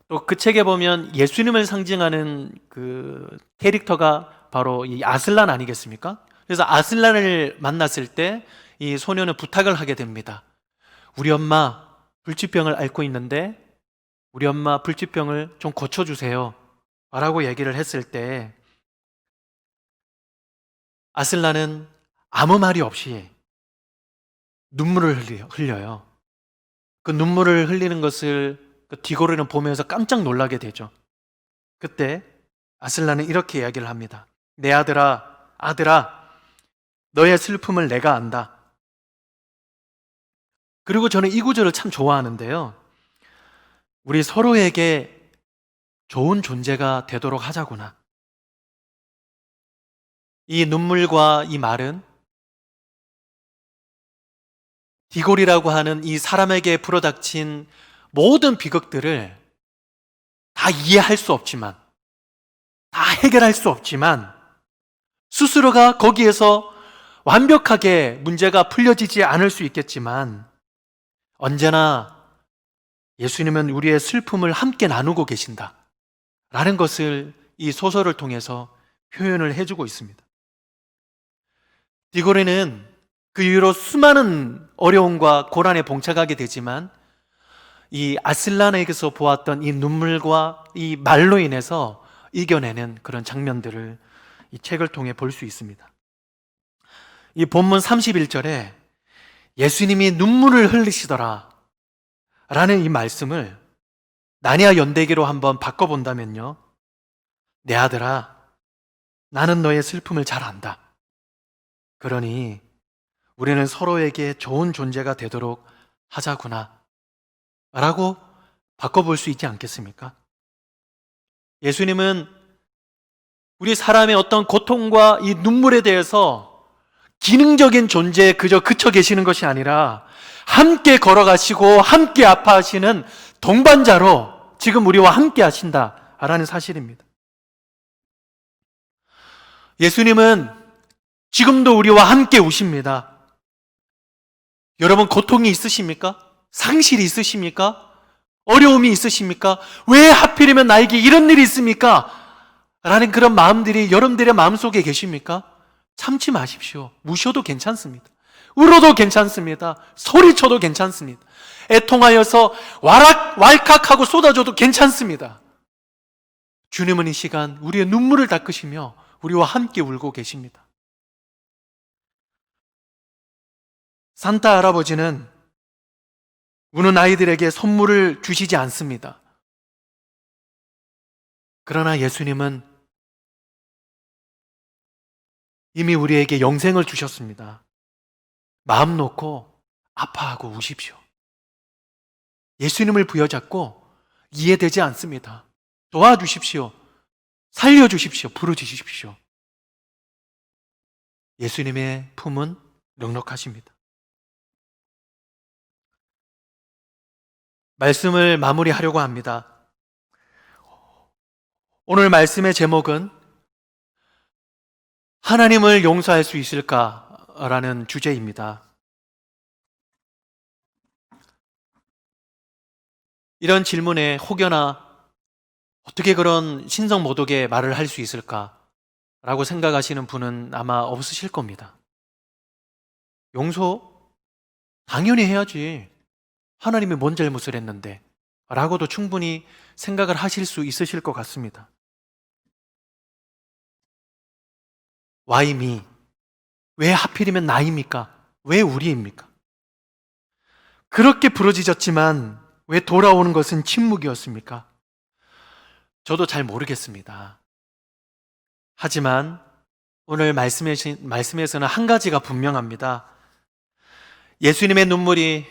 또 그 책에 보면 예수님을 상징하는 그 캐릭터가 바로 이 아슬란 아니겠습니까? 그래서 아슬란을 만났을 때 이 소년은 부탁을 하게 됩니다. 우리 엄마 불치병을 앓고 있는데 우리 엄마 불치병을 좀 고쳐주세요 라고 얘기를 했을 때 아슬란은 아무 말이 없이 눈물을 흘려요. 그 눈물을 흘리는 것을 그 디고르는 보면서 깜짝 놀라게 되죠. 그때 아슬란은 이렇게 이야기를 합니다. 내 아들아, 너의 슬픔을 내가 안다. 그리고 저는 이 구절을 참 좋아하는데요. 우리 서로에게 좋은 존재가 되도록 하자구나. 이 눈물과 이 말은 디골이라고 하는 이 사람에게 불어닥친 모든 비극들을 다 이해할 수 없지만, 다 해결할 수 없지만 스스로가 거기에서 완벽하게 문제가 풀려지지 않을 수 있겠지만 언제나 예수님은 우리의 슬픔을 함께 나누고 계신다 라는 것을 이 소설을 통해서 표현을 해주고 있습니다. 디고레는 그 이후로 수많은 어려움과 고난에 봉착하게 되지만 이 아슬란에게서 보았던 이 눈물과 이 말로 인해서 이겨내는 그런 장면들을 이 책을 통해 볼 수 있습니다. 이 본문 31절에 예수님이 눈물을 흘리시더라 라는 이 말씀을 나니아 연대기로 한번 바꿔본다면요. 내 아들아, 나는 너의 슬픔을 잘 안다. 그러니 우리는 서로에게 좋은 존재가 되도록 하자구나 라고 바꿔볼 수 있지 않겠습니까? 예수님은 우리 사람의 어떤 고통과 이 눈물에 대해서 기능적인 존재에 그저 그쳐 계시는 것이 아니라 함께 걸어가시고 함께 아파하시는 동반자로 지금 우리와 함께 하신다라는 사실입니다. 예수님은 지금도 우리와 함께 우십니다. 여러분 고통이 있으십니까? 상실이 있으십니까? 어려움이 있으십니까? 왜 하필이면 나에게 이런 일이 있습니까? 라는 그런 마음들이 여러분들의 마음속에 계십니까? 참지 마십시오. 우셔도 괜찮습니다. 울어도 괜찮습니다. 소리쳐도 괜찮습니다. 애통하여서 왈칵하고 쏟아져도 괜찮습니다. 주님은 이 시간 우리의 눈물을 닦으시며 우리와 함께 울고 계십니다. 산타 할아버지는 우는 아이들에게 선물을 주시지 않습니다. 그러나 예수님은 이미 우리에게 영생을 주셨습니다. 마음 놓고 아파하고 우십시오. 예수님을 부여잡고 이해되지 않습니다. 도와주십시오. 살려주십시오. 부르주십시오. 예수님의 품은 넉넉하십니다. 말씀을 마무리하려고 합니다. 오늘 말씀의 제목은 하나님을 용서할 수 있을까라는 주제입니다. 이런 질문에 혹여나 어떻게 그런 신성모독의 말을 할 수 있을까라고 생각하시는 분은 아마 없으실 겁니다. 용서? 당연히 해야지. 하나님이 뭔 잘못을 했는데 라고도 충분히 생각을 하실 수 있으실 것 같습니다. Why me? 왜 하필이면 나입니까? 왜 우리입니까? 그렇게 부르짖었지만 왜 돌아오는 것은 침묵이었습니까? 저도 잘 모르겠습니다. 하지만 오늘 말씀에서는 한 가지가 분명합니다. 예수님의 눈물이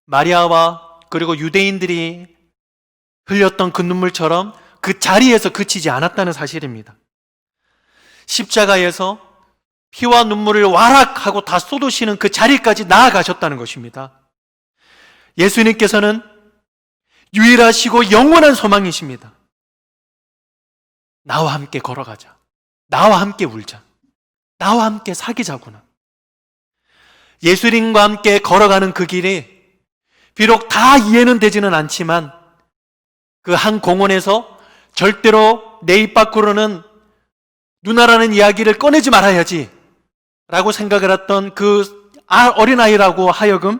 마리아와 그리고 유대인들이 흘렸던 그 눈물처럼 그 자리에서 그치지 않았다는 사실입니다. 십자가에서 피와 눈물을 와락하고 다 쏟으시는 그 자리까지 나아가셨다는 것입니다. 예수님께서는 유일하시고 영원한 소망이십니다. 나와 함께 걸어가자. 나와 함께 울자. 나와 함께 사귀자구나. 예수님과 함께 걸어가는 그 길이 비록 다 이해는 되지는 않지만 그 한 공원에서 절대로 내 입 밖으로는 누나라는 이야기를 꺼내지 말아야지 라고 생각을 했던 그 어린아이라고 하여금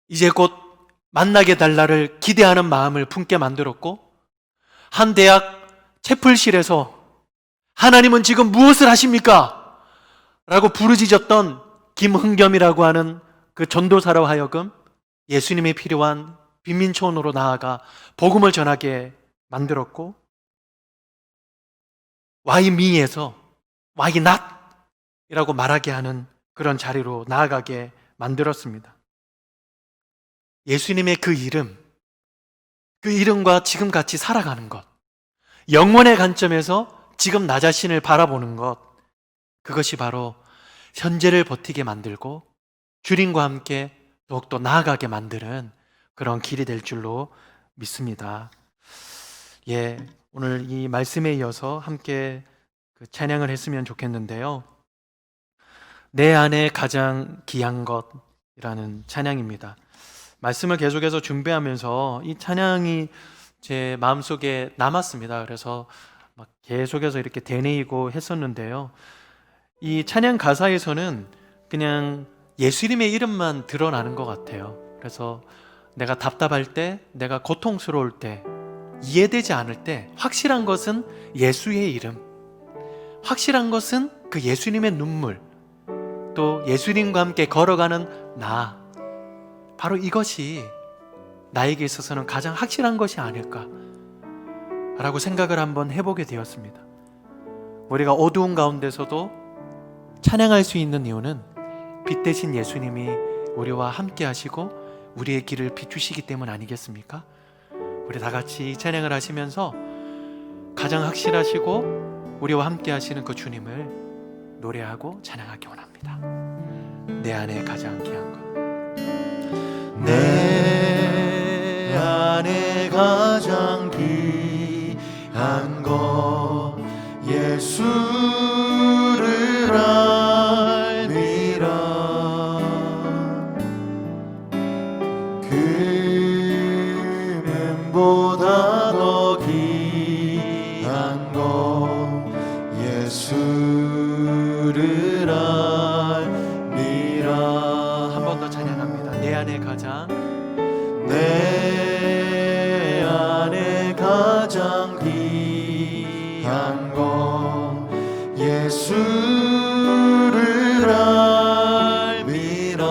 이제 곧 만나게 달라를 기대하는 마음을 품게 만들었고, 한 대학 채플실에서 하나님은 지금 무엇을 하십니까? 라고 부르짖었던 김흥겸이라고 하는 그 전도사로 하여금 예수님이 필요한 빈민촌으로 나아가 복음을 전하게 만들었고, Why me에서 Why not? 이라고 말하게 하는 그런 자리로 나아가게 만들었습니다. 예수님의 그 이름과 지금 같이 살아가는 것, 영원의 관점에서 지금 나 자신을 바라보는 것, 그것이 바로 현재를 버티게 만들고 주님과 함께 더욱더 나아가게 만드는 그런 길이 될 줄로 믿습니다. 오늘 이 말씀에 이어서 함께 그 찬양을 했으면 좋겠는데요. 내 안에 가장 귀한 것이라는 찬양입니다. 말씀을 계속해서 준비하면서 이 찬양이 제 마음속에 남았습니다. 그래서 막 계속해서 이렇게 되뇌이고 했었는데요. 이 찬양 가사에서는 그냥 예수님의 이름만 드러나는 것 같아요. 그래서 내가 답답할 때, 내가 고통스러울 때, 이해되지 않을 때 확실한 것은 예수의 이름, 확실한 것은 그 예수님의 눈물, 또 예수님과 함께 걸어가는 나, 바로 이것이 나에게 있어서는 가장 확실한 것이 아닐까라고 생각을 한번 해보게 되었습니다. 우리가 어두운 가운데서도 찬양할 수 있는 이유는 빛 대신 예수님이 우리와 함께 하시고 우리의 길을 비추시기 때문 아니겠습니까? 우리 다 같이 찬양을 하시면서 가장 확실하시고 우리와 함께 하시는 그 주님을 노래하고 찬양하기 원합니다. 내 안에 가장 귀한 것, 내 안에 가장 귀한 것 예수를 알미라. 금보다 더 귀한 것 안에 가장 내 안에 가장 귀한 것 예수를 알미라.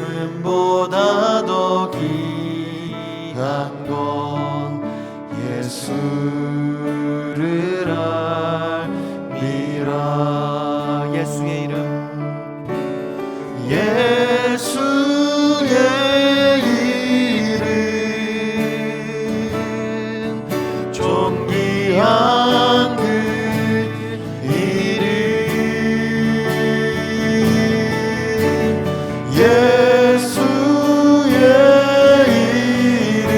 금은보다 더 귀한 것 예수를 알미라. 예수의 이름, 예수의 이름 존귀한 그 이름 예수의 이름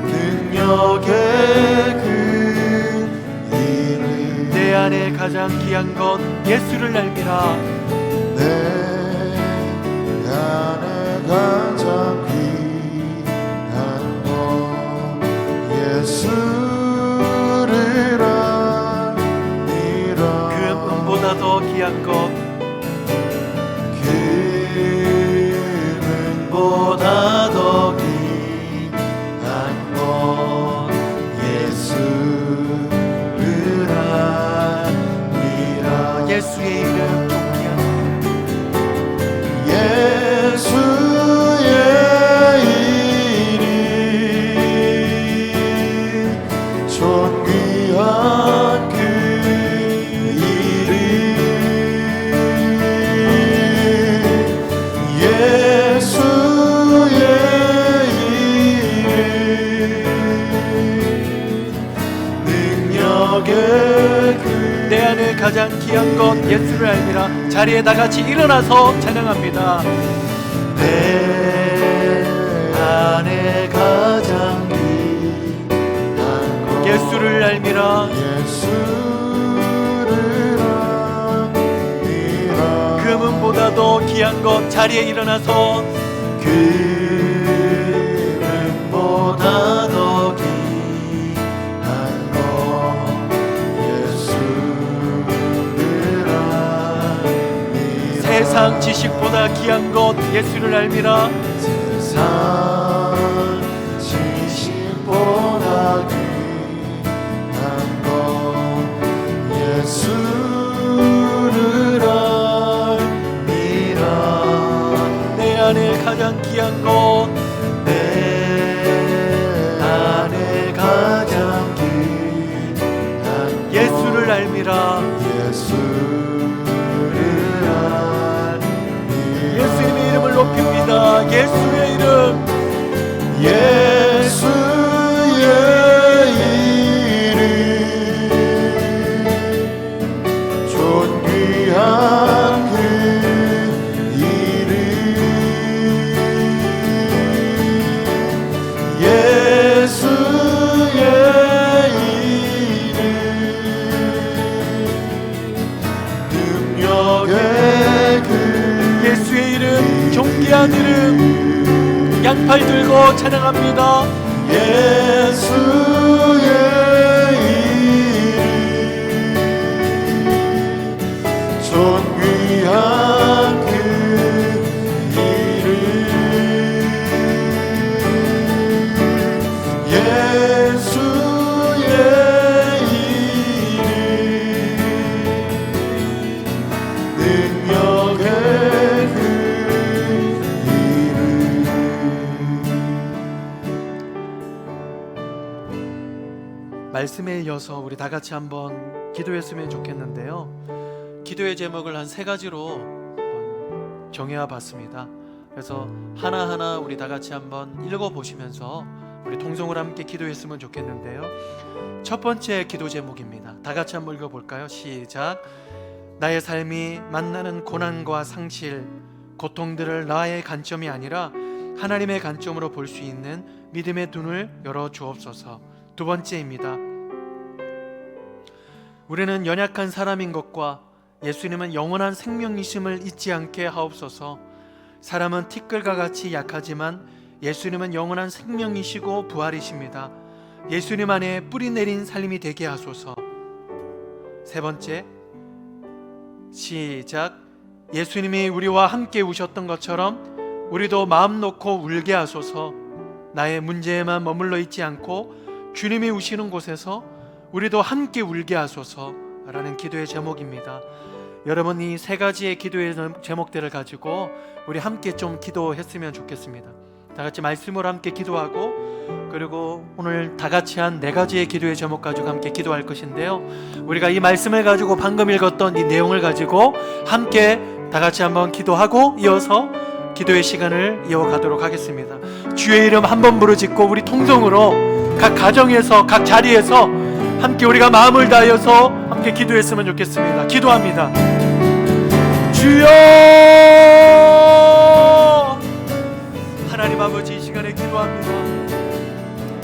능력의 그 이름 내 안에 가장 귀한 것 예수를 알미라. 내 안에 가장 귀한 것 예수를 알미라. 금은보다 더 귀한 것 금은보다 더 귀한 것 예수를 알미라. 예수의 이름 예수의 이름 존귀한 그 이름 예수의 이름 능력의 그 내 안에 가장 귀한 것 예수를 알미라. 자리에 다 같이 일어나서 찬양합니다. 내 안에 가장 귀한 것 예수를 알미라. 예수를 알미라. 금은보다 더 귀한 것 자리에 일어나서 금은보다 더 귀한 것 예수를 알미라. 세상 지식보다 귀한 것 예수를 알미라. 세상 지식보다 귀한 것 예수를 알미라. 내 안에 가장 귀한 것 내 안에 가장 귀한 예수를 알미라. 예수를 알미라. 예수님의 이름을 높입니다. 예수의 이름, 예수의 이름 존귀한 그 이름 예수의 이름 능력의 그 예수의 이름, 존귀한 이름. 양팔 들고 찬양합니다. 예수의 이름 존귀한 그 이름 예수의 이름 능력의 그 이름. 말씀에 이어서 우리 다 같이 한번 기도했으면 좋겠는데요. 기도의 제목을 한 3가지로 한번 정해와 봤습니다. 그래서 하나하나 우리 다 같이 한번 읽어보시면서 우리 동성으로 함께 기도했으면 좋겠는데요. 첫 번째 기도 제목입니다. 다 같이 한번 읽어볼까요? 시작. 나의 삶이 만나는 고난과 상실, 고통들을 나의 관점이 아니라 하나님의 관점으로 볼 수 있는 믿음의 눈을 열어 주옵소서. 두 번째입니다. 우리는 연약한 사람인 것과 예수님은 영원한 생명이심을 잊지 않게 하옵소서. 사람은 티끌과 같이 약하지만 예수님은 영원한 생명이시고 부활이십니다. 예수님 안에 뿌리 내린 삶이 되게 하소서. 세 번째, 시작. 예수님이 우리와 함께 우셨던 것처럼 우리도 마음 놓고 울게 하소서. 나의 문제에만 머물러 있지 않고 주님이 우시는 곳에서 우리도 함께 울게 하소서 라는 기도의 제목입니다. 여러분, 이 세 가지의 기도의 제목들을 가지고 우리 함께 좀 기도했으면 좋겠습니다. 다 같이 말씀으로 함께 기도하고, 그리고 오늘 다 같이 한 네 가지의 기도의 제목 가지고 함께 기도할 것인데요, 우리가 이 말씀을 가지고 방금 읽었던 이 내용을 가지고 함께 다 같이 한번 기도하고 이어서 기도의 시간을 이어가도록 하겠습니다. 주의 이름 한 번 부르짖고 우리 통성으로 각 가정에서 각 자리에서 함께 우리가 마음을 다하여서 함께 기도했으면 좋겠습니다. 기도합니다. 주여! 하나님 아버지, 이 시간에 기도합니다.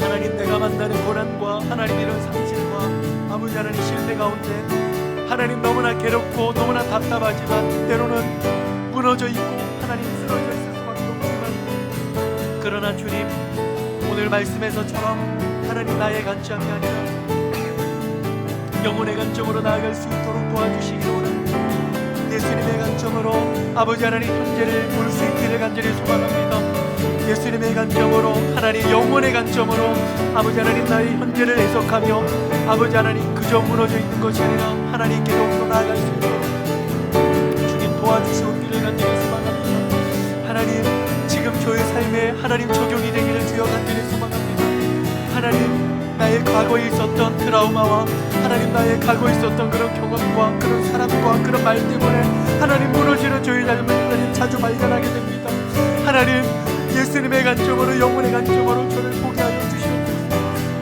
하나님, 내가 만나는 고난과 하나님 이런 상실과 아버지 하나님 실패 가운데 하나님 너무나 괴롭고 너무나 답답하지만 때로는 무너져 있고 하나님 쓰러져 있을 수밖에 없지만, 그러나 주님, 오늘 말씀에서처럼 하나님 나의 관점이 아니라 영혼의 관점으로 나아갈 수 있도록 도와주시기를 원합니다. 예수님의 관점으로 아버지 하나님 현재를 볼 수 있기를 간절히 소망합니다. 예수님의 관점으로, 하나님 영혼의 관점으로 아버지 하나님 나의 현재를 해석하며 아버지 하나님 그저 무너져 있는 것이 아니라 하나님께로 더 나아갈 수 있도록 주님 도와주시옵기를 간절히 소망합니다. 하나님, 지금 저의 삶에 하나님 적용이 되기를 주여 간절히 소망합니다. 하나님, 나의 과거에 있었던 트라우마와 하나님 나의 과거에 있었던 그런 경험과 그런 사람과 그런 말 때문에 하나님 무너지는 저의 삶을 하나님 자주 발견하게 됩니다. 하나님, 예수님의 관점으로 영혼의 관점으로 저를 보게 하여 주시옵소서.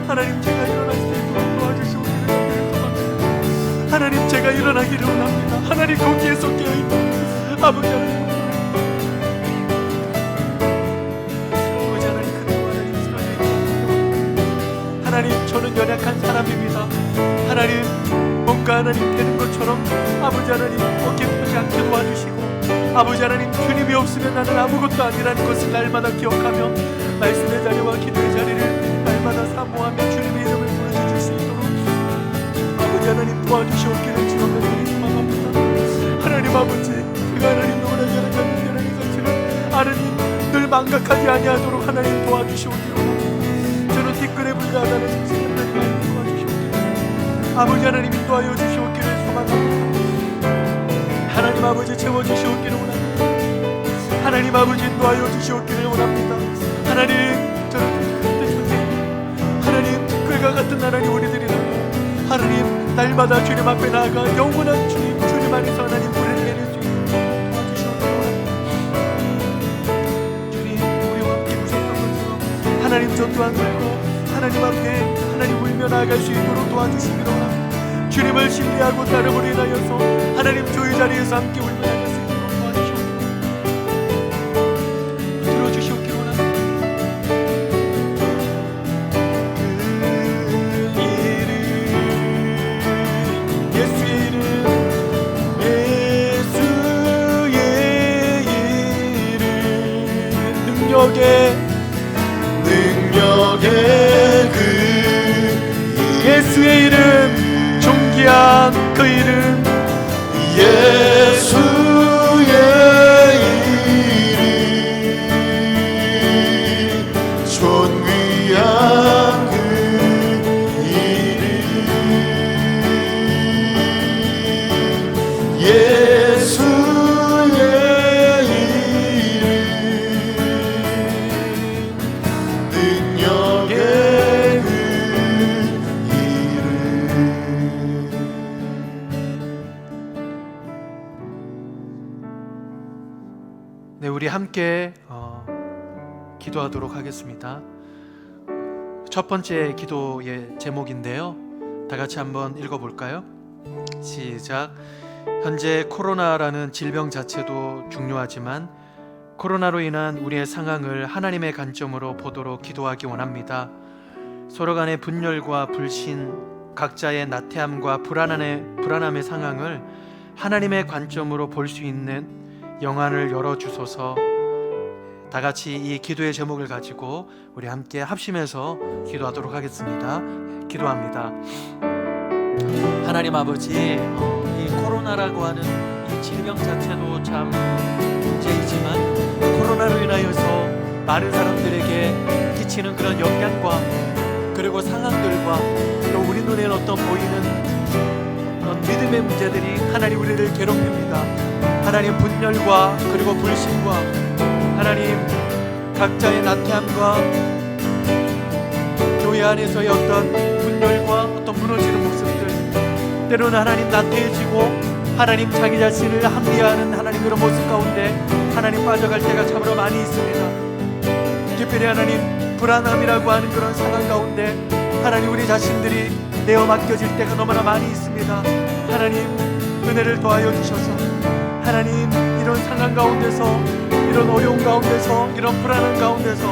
하나님, 제가 일어날 수 있도록 도와주시옵기를 간절히 소망합니다. 하나님, 제가 일어나기를 원합니다. 하나님, 거기에 섞여 있는 아버지 하나님, 하나님, 저는 연약한 사람입니다. 하나님, 뭔가 하나님 되는 것처럼 아버지 하나님 어깨 펴지 않게 도와주시고, 아버지 하나님, 주님이 없으면 나는 아무것도 아니라는 것을 날마다 기억하며 말씀의 자리와 기도의 자리를 날마다 사모하며 주님의 이름을 부르짖을 수 있도록 아버지 하나님 도와주시옵기를 주여 간절히 소망합니다. 하나님 아버지, 제가 하나님 너무나 연약한 인간의 사실을 하나님 늘 망각하지 아니하도록 하나님 도와주시옵기를 원합니다. 저는 티끌에 불과하다는 사실을 하나님 도와주시옵기를, 아버지 하나님 인도하여 주시옵기를 소망합니다. 하나님 아버지 채워주시옵기를 원합니다. 하나님 아버지 인도하여 주시옵기를 원합니다. 하나님, 저는 뜻하세요. 하나님, 티끌과 같은 하나님 우리들이라고 하나님 날마다 주님 앞에 나아가 영원한 주님 안에서 하나님 물을 내릴 수 있도록 도와주시옵기를 원합니다. 주님, 우리와 함께 오셨던 것처럼 하나님 저 또한 울고 하나님 앞에 하나님 울며 나아갈 수 있도록 도와주시기를 원합니다. 주님을 신뢰하고 따름으로 인하여서 하나님 저희 자리에서 함께 울며 나아갈 수 있도록 도와주시옵기를, 들어주시옵기를 원합니다. 그 이름, 예수의 이름, 예수의 이름, 능력의 그 예수의 이름, 존귀한 그 이름, 예수의 이름, 존귀한 그 이름, 예수의 이름, 능력의 그 네, 우리 함께 기도하도록 하겠습니다. 첫 번째 기도의 제목인데요, 다 같이 한번 읽어볼까요? 시작. 현재 코로나라는 질병 자체도 중요하지만 코로나로 인한 우리의 상황을 하나님의 관점으로 보도록 기도하기 원합니다. 서로 간의 분열과 불신, 각자의 나태함과 불안함의 상황을 하나님의 관점으로 볼 수 있는 영안을 열어주소서. 다 같이 이 기도의 제목을 가지고 우리 함께 합심해서 기도하도록 하겠습니다. 기도합니다. 하나님 아버지, 이 코로나라고 하는 이 질병 자체도 참 문제이지만 코로나로 인하여서 많은 사람들에게 끼치는 그런 영향과 그리고 상황들과 또 우리 눈에는 어떤 보이는 그런 믿음의 문제들이 하나님 우리를 괴롭힙니다. 하나님 분열과 그리고 불신과 하나님 각자의 나태함과 교회 안에서의 어떤 분열과 어떤 무너지는 모습들, 때로는 하나님 나태해지고 하나님 자기 자신을 합리화하는 하나님 그런 모습 가운데 하나님 빠져갈 때가 참으로 많이 있습니다. 특별히 하나님 불안함이라고 하는 그런 상황 가운데 하나님 우리 자신들이 내어 맡겨질 때가 너무나 많이 있습니다. 하나님 은혜를 더하여 주셔서 하나님 이런 상황 가운데서, 이런 어려운 가운데서, 이런 불안한 가운데서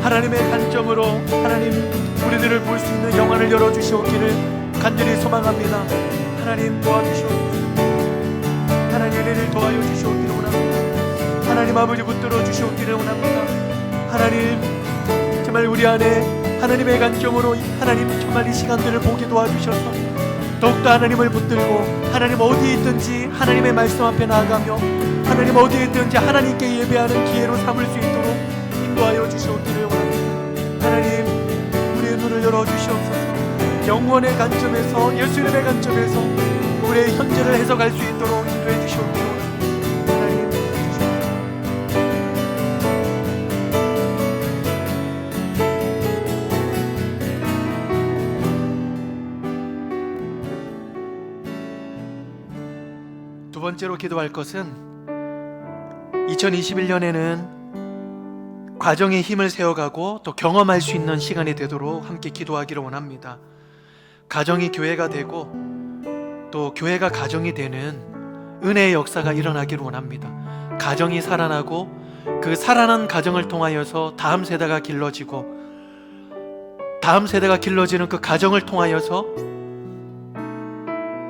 하나님의 관점으로 하나님 우리들을 볼 수 있는 영안을 열어주시옵기를 간절히 소망합니다. 하나님 도와주시옵소서. 하나님 은혜를 더하여 주시옵기를 원합니다. 하나님 아버지 붙들어 주시옵기를 원합니다. 하나님 정말 우리 안에 하나님의 관점으로 하나님 정말 이 시간들을 보게 도와주셔서 더욱더 하나님을 붙들고 하나님 어디에 있든지 하나님의 말씀 앞에 나아가며 하나님 어디에 있든지 하나님께 예배하는 기회로 삼을 수 있도록 인도하여 주시옵기를 원합니다. 하나님 우리의 눈을 열어주시옵소서. 영원의 관점에서, 예수님의 관점에서 우리의 현재를 해석할 수 있도록 인도해 주시옵기를 원합니다. 하나님 두 번째로 기도할 것은 2021년에는 과정의 힘을 세워가고 또 경험할 수 있는 시간이 되도록 함께 기도하기를 원합니다. 가정이 교회가 되고 또 교회가 가정이 되는 은혜의 역사가 일어나기를 원합니다. 가정이 살아나고 그 살아난 가정을 통하여서 다음 세대가 길러지고 다음 세대가 길러지는 그 가정을 통하여서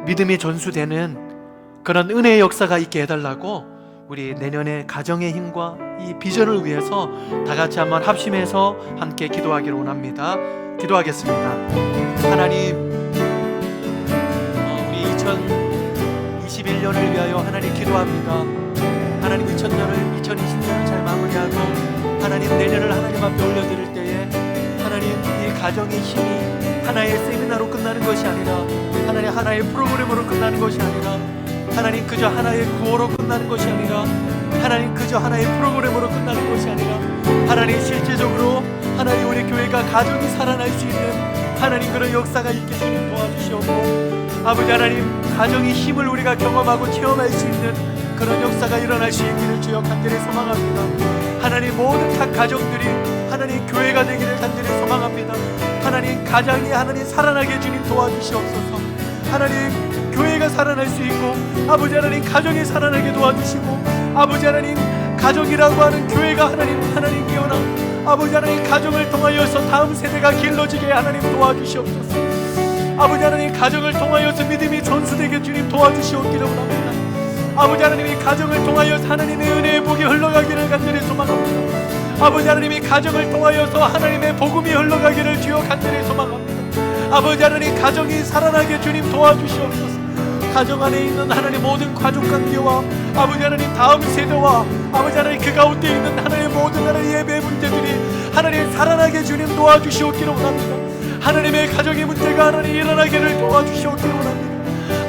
믿음이 전수되는 그런 은혜의 역사가 있게 해달라고 우리 내년에 가정의 힘과 이 비전을 위해서 다 같이 한번 합심해서 함께 기도하기를 원합니다. 기도하겠습니다. 하나님, 우리 2021년을 위하여 하나님 기도합니다. 하나님 2020년을 잘 마무리하고 하나님 내년을 하나님 앞에 올려드릴 때에 하나님 이 가정의 힘이 하나의 세미나로 끝나는 것이 아니라 하나님 하나의 프로그램으로 끝나는 것이 아니라 하나님 그저 하나의 구호로 끝나는 것이 아니라 하나님 그저 하나의 프로그램으로 끝나는 것이 아니라 하나님 실제적으로 하나님 우리 교회가 가정이 살아날 수 있는 하나님 그런 역사가 있게 주님 도와주시옵고 아버지 하나님 가정의 힘을 우리가 경험하고 체험할 수 있는 그런 역사가 일어날 수 있기를 주여 간절히 소망합니다. 하나님 모든 각 가정들이 하나님 교회가 되기를 간절히 소망합니다. 하나님 가정이 하나님 살아나게 주님 도와주시옵소서. 하나님 교회가 살아날 수 있고 아버지 하나님 가정이 살아나게 도와주시고 아버지 하나님 가정이라고 하는 교회가 하나님 깨어나 아버지 하나님 가정을 통하여서 다음 세대가 길러지게 하나님 도와주시옵소서. 아버지 하나님 가정을 통하여서 믿음이 전수되게 주님 도와주시옵기를 원합니다. 아버지 하나님이 가정을 통하여서 하나님의 은혜의 복이 흘러가기를 간절히 소망합니다. 아버지 하나님이 가정을 통하여서 하나님의 복음이 흘러가기를 주여 간절히 소망합니다. 아버지 하나님 가정이 살아나게 주님 도와주시옵소서. 가정 안에 있는 하나님 모든 가족관계와 아버지 하나님 다음 세대와 아버지 하나님 그 가운데 있는 하나님 모든 하나님 예배 문제들이 하나님 살아나게 주님 도와주시옵기를 원합니다. 하나님의 가정의 문제가 하나님 일어나기를 도와주시옵기를 원합니다.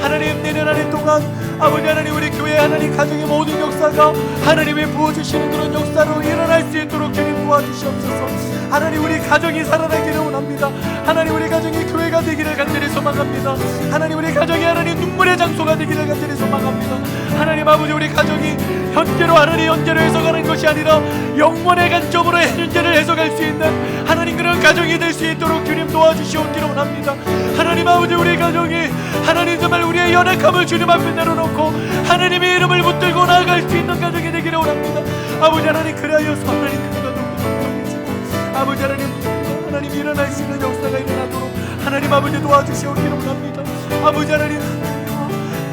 하나님 내년 한 해 동안 아버지 하나님 우리 교회 하나님 가정의 모든 역사가 하나님의 부어주시는 그런 역사로 일어날 수 있도록 주님 도와주시옵소서. 하나님 우리 가정이 살아나기를 원합니다. 하나님 우리 가정이 교회가 되기를 간절히 소망합니다. 하나님 우리 가정이 하나님 눈물의 장소가 되기를 간절히 소망합니다. 하나님 아버지 우리 가정이 현재로 하나님 현재로 해석하는 것이 아니라 영원의 관점으로 현재를 해석할 수 있는 하나님 그런 가정이 될 수 있도록 주님 도와주시옵기를 원합니다. 하나님 아버지 우리 가정이 하나님 정말 우리의 연약함을 주님 앞에 내려놓고 하나님의 이름을 붙들고 나아갈 수 있는 가정이 되기를 원합니다. 아버지 하나님 그리하여서 하나님 그 가정을 주시고 아버지 하나님 일어날 수 있는 역사가 일어나도록 하나님 아버지 도와주시옵기를 원합니다. 아버지 하나님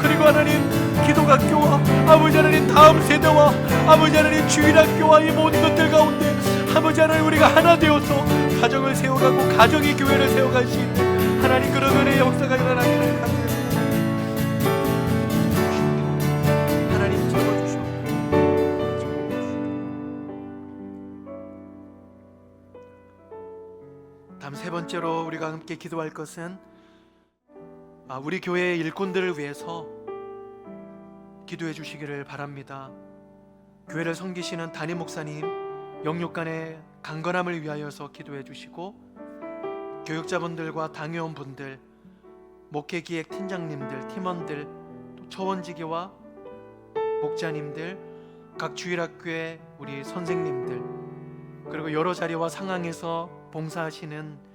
그리고 하나님 기독학교와 아버지 하나님 다음 세대와 아버지 하나님 주일학교와 이 모든 것들 가운데 아버지 하나님 우리가 하나 되어서 가정을 세워가고 가정이 교회를 세워갈 수 있는 하나님 그런 은혜의 역사가 일어나기를 번째로 우리가 함께 기도할 것은 우리 교회의 일꾼들을 위해서 기도해 주시기를 바랍니다. 교회를 섬기시는 담임 목사님 영육간의 강건함을 위하여서 기도해 주시고, 교육자분들과 당회원분들, 목회기획 팀장님들, 팀원들, 또 초원지기와 목자님들, 각 주일학교의 우리 선생님들, 그리고 여러 자리와 상황에서 봉사하시는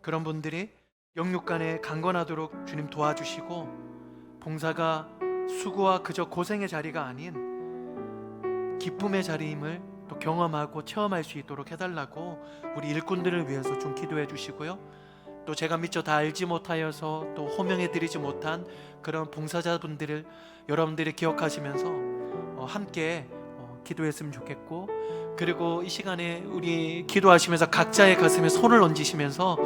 그런 분들이 영육간에 강건하도록 주님 도와주시고, 봉사가 수고와 그저 고생의 자리가 아닌 기쁨의 자리임을 또 경험하고 체험할 수 있도록 해달라고 우리 일꾼들을 위해서 좀 기도해 주시고요. 또 제가 미처 다 알지 못하여서 또 호명해 드리지 못한 그런 봉사자분들을 여러분들이 기억하시면서 함께 기도했으면 좋겠고, 그리고 이 시간에 우리 기도하시면서 각자의 가슴에 손을 얹으시면서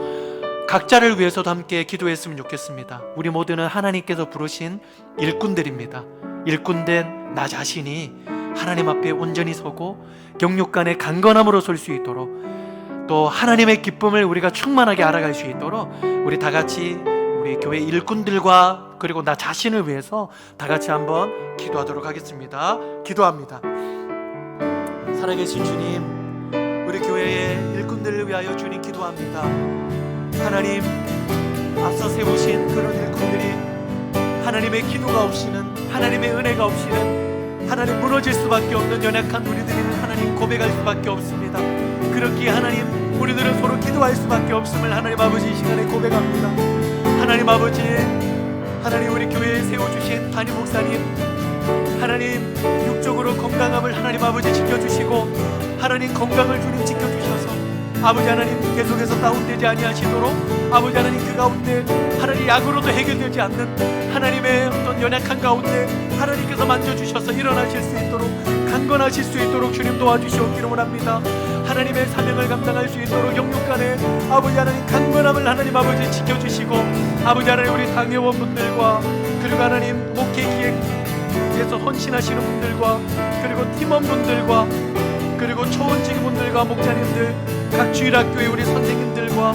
각자를 위해서도 함께 기도했으면 좋겠습니다. 우리 모두는 하나님께서 부르신 일꾼들입니다. 일꾼된 나 자신이 하나님 앞에 온전히 서고 영육간의 강건함으로 설 수 있도록, 또 하나님의 기쁨을 우리가 충만하게 알아갈 수 있도록 우리 다 같이 우리 교회 일꾼들과 그리고 나 자신을 위해서 다 같이 한번 기도하도록 하겠습니다. 기도합니다. 살아계신 주님, 우리 교회의 일꾼들을 위하여 주님 기도합니다. 하나님, 앞서 세우신 그런 일꾼들이 하나님의 기도가 없이는, 하나님의 은혜가 없이는 하나님 무너질 수밖에 없는 연약한 우리들은 하나님 고백할 수밖에 없습니다. 그렇기에 하나님, 우리들은 서로 기도할 수밖에 없음을 하나님 아버지 이 시간에 고백합니다. 하나님 아버지, 하나님 우리 교회에 세워주신 담임 목사님, 하나님 육적으로 건강함을 하나님 아버지 지켜주시고, 하나님 건강을 주님 지켜주셔서 아버지 하나님 계속해서 다운되지 아니하시도록, 아버지 하나님 그 가운데 하나님 약으로도 해결되지 않는 하나님의 어떤 연약한 가운데 하나님께서 만져주셔서 일어나실 수 있도록, 강건하실 수 있도록 주님 도와주시옵기를 원합니다. 하나님의 사명을 감당할 수 있도록 영육간에 아버지 하나님 강건함을 하나님 아버지 지켜주시고, 아버지 하나님 우리 당회원분들과 그리고 하나님 목회기획에서 헌신하시는 분들과 그리고 팀원분들과 그리고 초원지기분들과 목자님들, 각 주일학교의 우리 선생님들과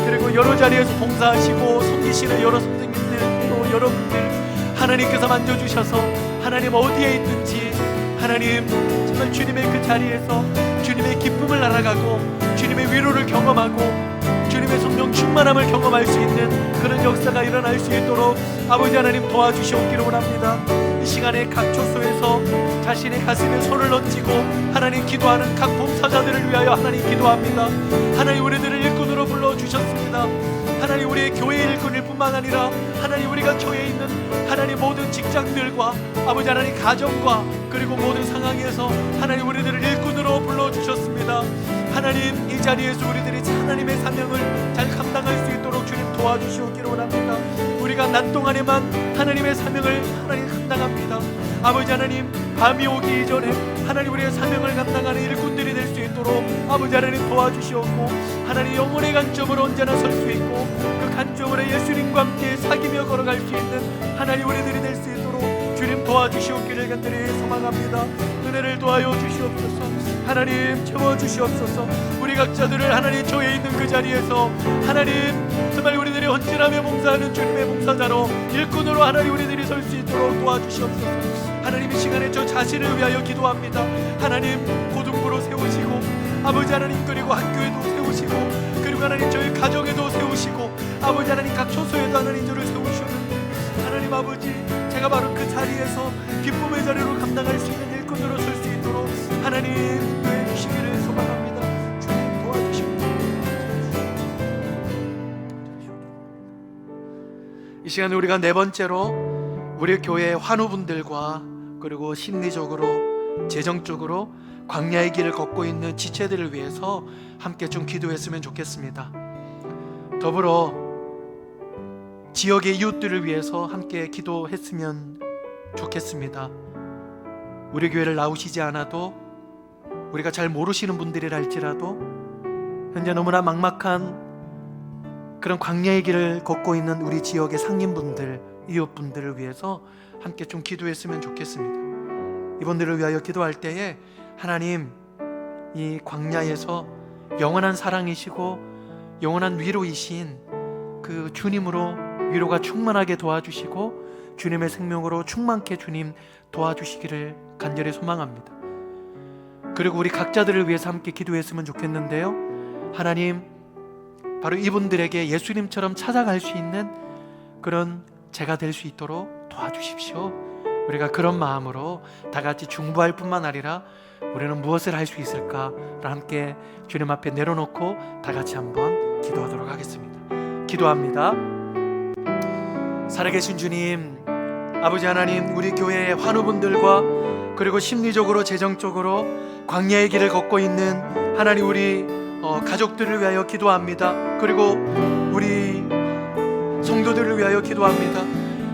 그리고 여러 자리에서 봉사하시고 섬기시는 여러 선생님들, 또 여러분들 하나님께서 만져주셔서 하나님 어디에 있든지 하나님 정말 주님의 그 자리에서 주님의 기쁨을 알아가고 주님의 위로를 경험하고 주님의 성령 충만함을 경험할 수 있는 그런 역사가 일어날 수 있도록 아버지 하나님 도와주시옵기를 원합니다. 이 시간에 각 초소에서 자신의 가슴에 손을 얹고 하나님 기도하는 각 봉사자들을 위하여 하나님 기도합니다. 하나님 우리들을 일꾼으로 불러주셨습니다. 하나님 우리의 교회 일꾼일 뿐만 아니라 하나님 우리가 처해 있는 하나님 모든 직장들과 아버지 하나님 가정과 그리고 모든 상황에서 하나님 우리들을 일꾼으로 불러주셨습니다. 하나님 이 자리에서 우리들이 하나님의 사명을 잘 감당할 수 있도록 주님 도와주시옵기를 원합니다. 우리가 낮 동안에만 하나님의 사명을 하나님 감당합니다. 아버지 하나님 밤이 오기 이전에 하나님 우리의 사명을 감당하는 일꾼들이 될 수 있도록 아버지 하나님 도와주시옵고, 하나님 영혼의 관점으로 언제나 설 수 있고 그 관점으로 예수님과 함께 사귀며 걸어갈 수 있는 하나님 우리들이 될 수 있도록 주님 도와주시옵기를 간절히 소망합니다. 은혜를 도와여 주시옵소서. 하나님 채워주시옵소서. 우리 각자들을 하나님 처해 있는 그 자리에서 하나님 정말 우리들이 헌신하며 봉사하는 주님의 봉사자로 일꾼으로 하나님 우리들이 설 수 있도록 도와주시옵소서. 하나님 이 시간에 저 자신을 위하여 기도합니다. 하나님 고등부로 세우시고 아버지 하나님 그리고 학교에도 세우시고 그리고 하나님 저희 가정에도 세우시고 아버지 하나님 각 초소에도 하나님 저를 세우셨는데 하나님 아버지 제가 바로 그 자리에서 기쁨의 자리로 감당할 수 있는 일꾼으로 설 수 있도록 하나님 인도해 주시기를 소망합니다. 주님 도와주시옵소서. 이 시간에 우리가 네 번째로 우리 교회 환우분들과 그리고 심리적으로 재정적으로 광야의 길을 걷고 있는 지체들을 위해서 함께 좀 기도했으면 좋겠습니다. 더불어 지역의 이웃들을 위해서 함께 기도했으면 좋겠습니다. 우리 교회를 나오시지 않아도 우리가 잘 모르시는 분들이라 할지라도 현재 너무나 막막한 그런 광야의 길을 걷고 있는 우리 지역의 상인분들, 이웃분들을 위해서 함께 좀 기도했으면 좋겠습니다. 이분들을 위하여 기도할 때에 하나님 이 광야에서 영원한 사랑이시고 영원한 위로이신 그 주님으로 위로가 충만하게 도와주시고 주님의 생명으로 충만케 주님 도와주시기를 간절히 소망합니다. 그리고 우리 각자들을 위해서 함께 기도했으면 좋겠는데요, 하나님, 바로 이분들에게 예수님처럼 찾아갈 수 있는 그런 제가 될 수 있도록 도와주십시오. 우리가 그런 마음으로 다 같이 중보할 뿐만 아니라 우리는 무엇을 할 수 있을까를 함께 주님 앞에 내려놓고 다 같이 한번 기도하도록 하겠습니다. 기도합니다. 살아계신 주님, 아버지 하나님, 우리 교회의 환우분들과 그리고 심리적으로 재정적으로 광야의 길을 걷고 있는 하나님 우리 가족들을 위하여 기도합니다. 그리고 우리 성도들을 위하여 기도합니다.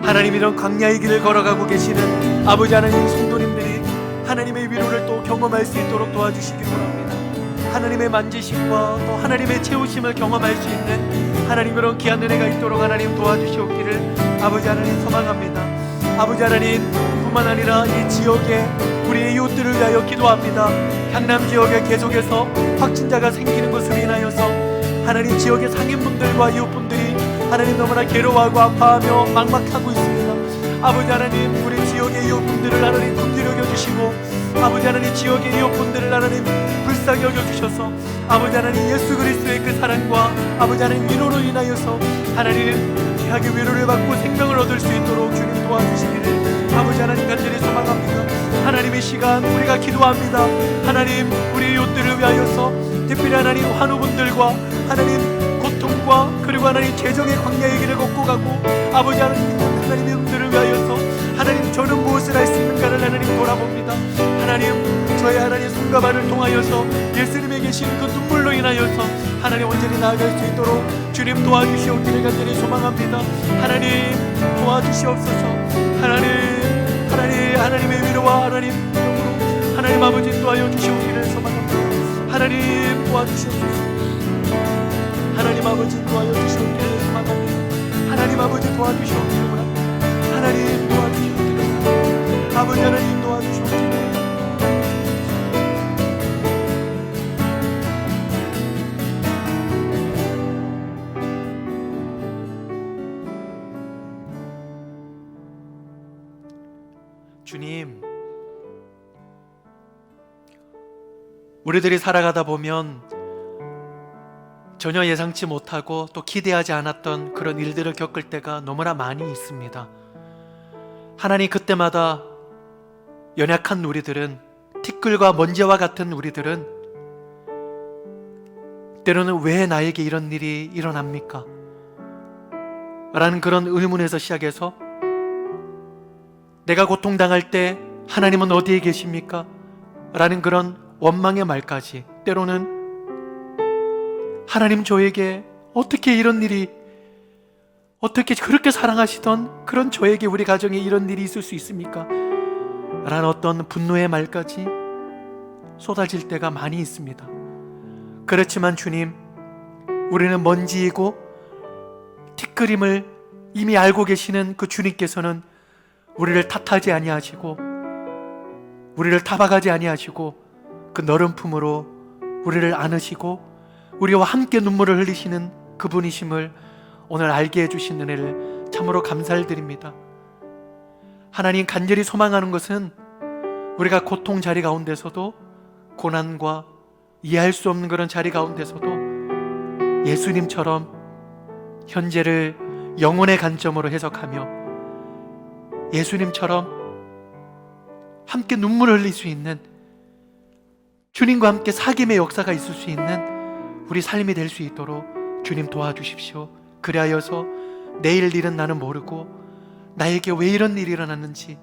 하나님, 이런 광야의 길을 걸어가고 계시는 아버지 하나님 성도님들이 하나님의 위로를 또 경험할 수 있도록 도와주시기 바랍니다. 하나님의 만지심과 또 하나님의 채우심을 경험할 수 있는 하나님 그런 귀한 은혜가 있도록 하나님 도와주시옵기를 아버지 하나님 소망합니다. 아버지 하나님 뿐만 아니라 이 지역에 우리의 이웃들을 위하여 기도합니다. 강남 지역에 계속해서 확진자가 생기는 것으로 인하여서 하나님 지역의 상인분들과 이웃분들이 하나님 너무나 괴로워하고 아파하며 막막하고 있습니다. 아버지 하나님, 우리 지역의 이웃분들을 하나님 긍휼히 여겨주시고 아버지 하나님 지역의 이웃분들을 하나님 불쌍히 여겨주셔서 아버지 하나님 예수 그리스도의 그 사랑과 아버지 하나님 위로로 인하여서 하나님 귀하게 위로를 받고 생명을 얻을 수 있도록 주님 도와주시기를 아버지 하나님 간절히 소망합니다. 하나님의 시간 우리가 기도합니다. 하나님, 우리 이웃들을 위하여서 특별히 하나님 환우분들과 하나님 고통과 그리고 하나님 재정의 광야의 길을 걷고 가고 아버지 하나님의 분들을 위하여서 하나님 저는 무엇을 할 수 있는가를 하나님 돌아봅니다. 하나님, 저의 하나님 손과 발을 통하여서 예수님의 계신 그 눈물로 인하여서 하나님 온전히 나아갈 수 있도록 주님 도와주시옵기를 간절히 소망합니다. 하나님 도와주시옵소서. 하나님의 위로와 하나님 영으로 하나님 아버지 도와여 주시옵기를 소망합니다. 하나님 도와주시옵소서. 하나님 아버지 도와여 주시옵기를 소망합니다. 하나님 아버지 도와주시옵기를 원합니다. 하나님 도와주시옵기를 원합니다. 아버지 하나님 도와주시옵기를 원합니다. 주님, 우리들이 살아가다 보면 전혀 예상치 못하고 또 기대하지 않았던 그런 일들을 겪을 때가 너무나 많이 있습니다. 하나님, 그때마다 연약한 우리들은, 티끌과 먼지와 같은 우리들은 때로는 왜 나에게 이런 일이 일어납니까? 라는 그런 의문에서 시작해서 내가 고통당할 때 하나님은 어디에 계십니까? 라는 그런 원망의 말까지, 때로는 하나님 저에게 어떻게 이런 일이, 어떻게 그렇게 사랑하시던 그런 저에게, 우리 가정에 이런 일이 있을 수 있습니까? 라는 어떤 분노의 말까지 쏟아질 때가 많이 있습니다. 그렇지만 주님, 우리는 먼지이고 티끌임을 이미 알고 계시는 그 주님께서는 우리를 탓하지 아니하시고 우리를 타박하지 아니하시고 그 너른 품으로 우리를 안으시고 우리와 함께 눈물을 흘리시는 그분이심을 오늘 알게 해주신 은혜를 참으로 감사를 드립니다. 하나님, 간절히 소망하는 것은 우리가 고통 자리 가운데서도, 고난과 이해할 수 없는 그런 자리 가운데서도 예수님처럼 현재를 영혼의 관점으로 해석하며 예수님처럼 함께 눈물을 흘릴 수 있는, 주님과 함께 사귐의 역사가 있을 수 있는 우리 삶이 될 수 있도록 주님 도와주십시오. 그리하여서 내일 일은 나는 모르고 나에게 왜 이런 일이 일어났는지,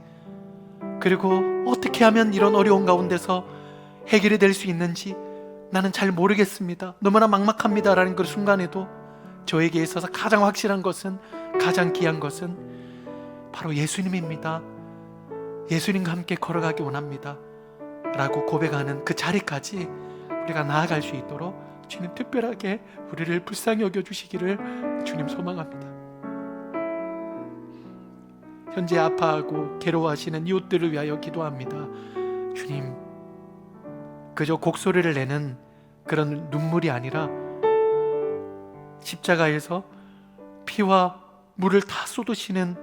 그리고 어떻게 하면 이런 어려운 가운데서 해결이 될 수 있는지 나는 잘 모르겠습니다. 너무나 막막합니다. 라는 그 순간에도 저에게 있어서 가장 확실한 것은, 가장 귀한 것은 바로 예수님입니다. 예수님과 함께 걸어가기 원합니다. 라고 고백하는 그 자리까지 우리가 나아갈 수 있도록 주님 특별하게 우리를 불쌍히 여겨주시기를 주님 소망합니다. 현재 아파하고 괴로워하시는 이웃들을 위하여 기도합니다. 주님, 그저 곡소리를 내는 그런 눈물이 아니라 십자가에서 피와 물을 다 쏟으시는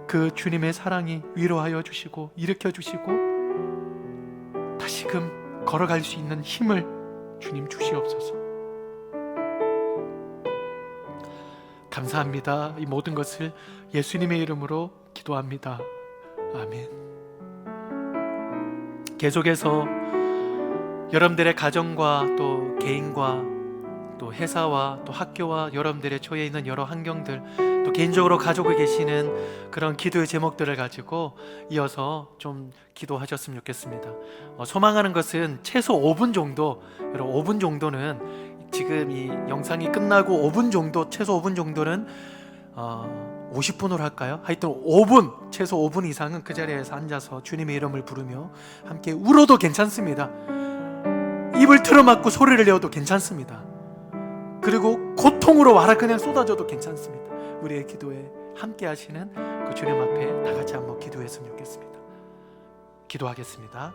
그 주님의 사랑이 위로하여 주시고 일으켜 주시고 다시금 걸어갈 수 있는 힘을 주님 주시옵소서. 감사합니다. 이 모든 것을 예수님의 이름으로 기도합니다. 아멘. 계속해서 여러분들의 가정과 또 개인과 또 회사와 또 학교와 여러분들의 처해 있는 여러 환경들, 또 개인적으로 가지고 계시는 그런 기도의 제목들을 가지고 이어서 좀 기도하셨으면 좋겠습니다. 소망하는 것은 최소 5분 정도, 여러분 5분 정도는 지금 이 영상이 끝나고 5분 정도, 최소 5분 정도는 50분으로 할까요? 하여튼 5분, 최소 5분 이상은 그 자리에서 앉아서 주님의 이름을 부르며 함께 울어도 괜찮습니다. 입을 틀어막고 소리를 내어도 괜찮습니다. 그리고 고통으로 와라 그냥 쏟아져도 괜찮습니다. 우리의 기도에 함께 하시는 그 주님 앞에 다 같이 한번 기도했으면 좋겠습니다. 기도하겠습니다.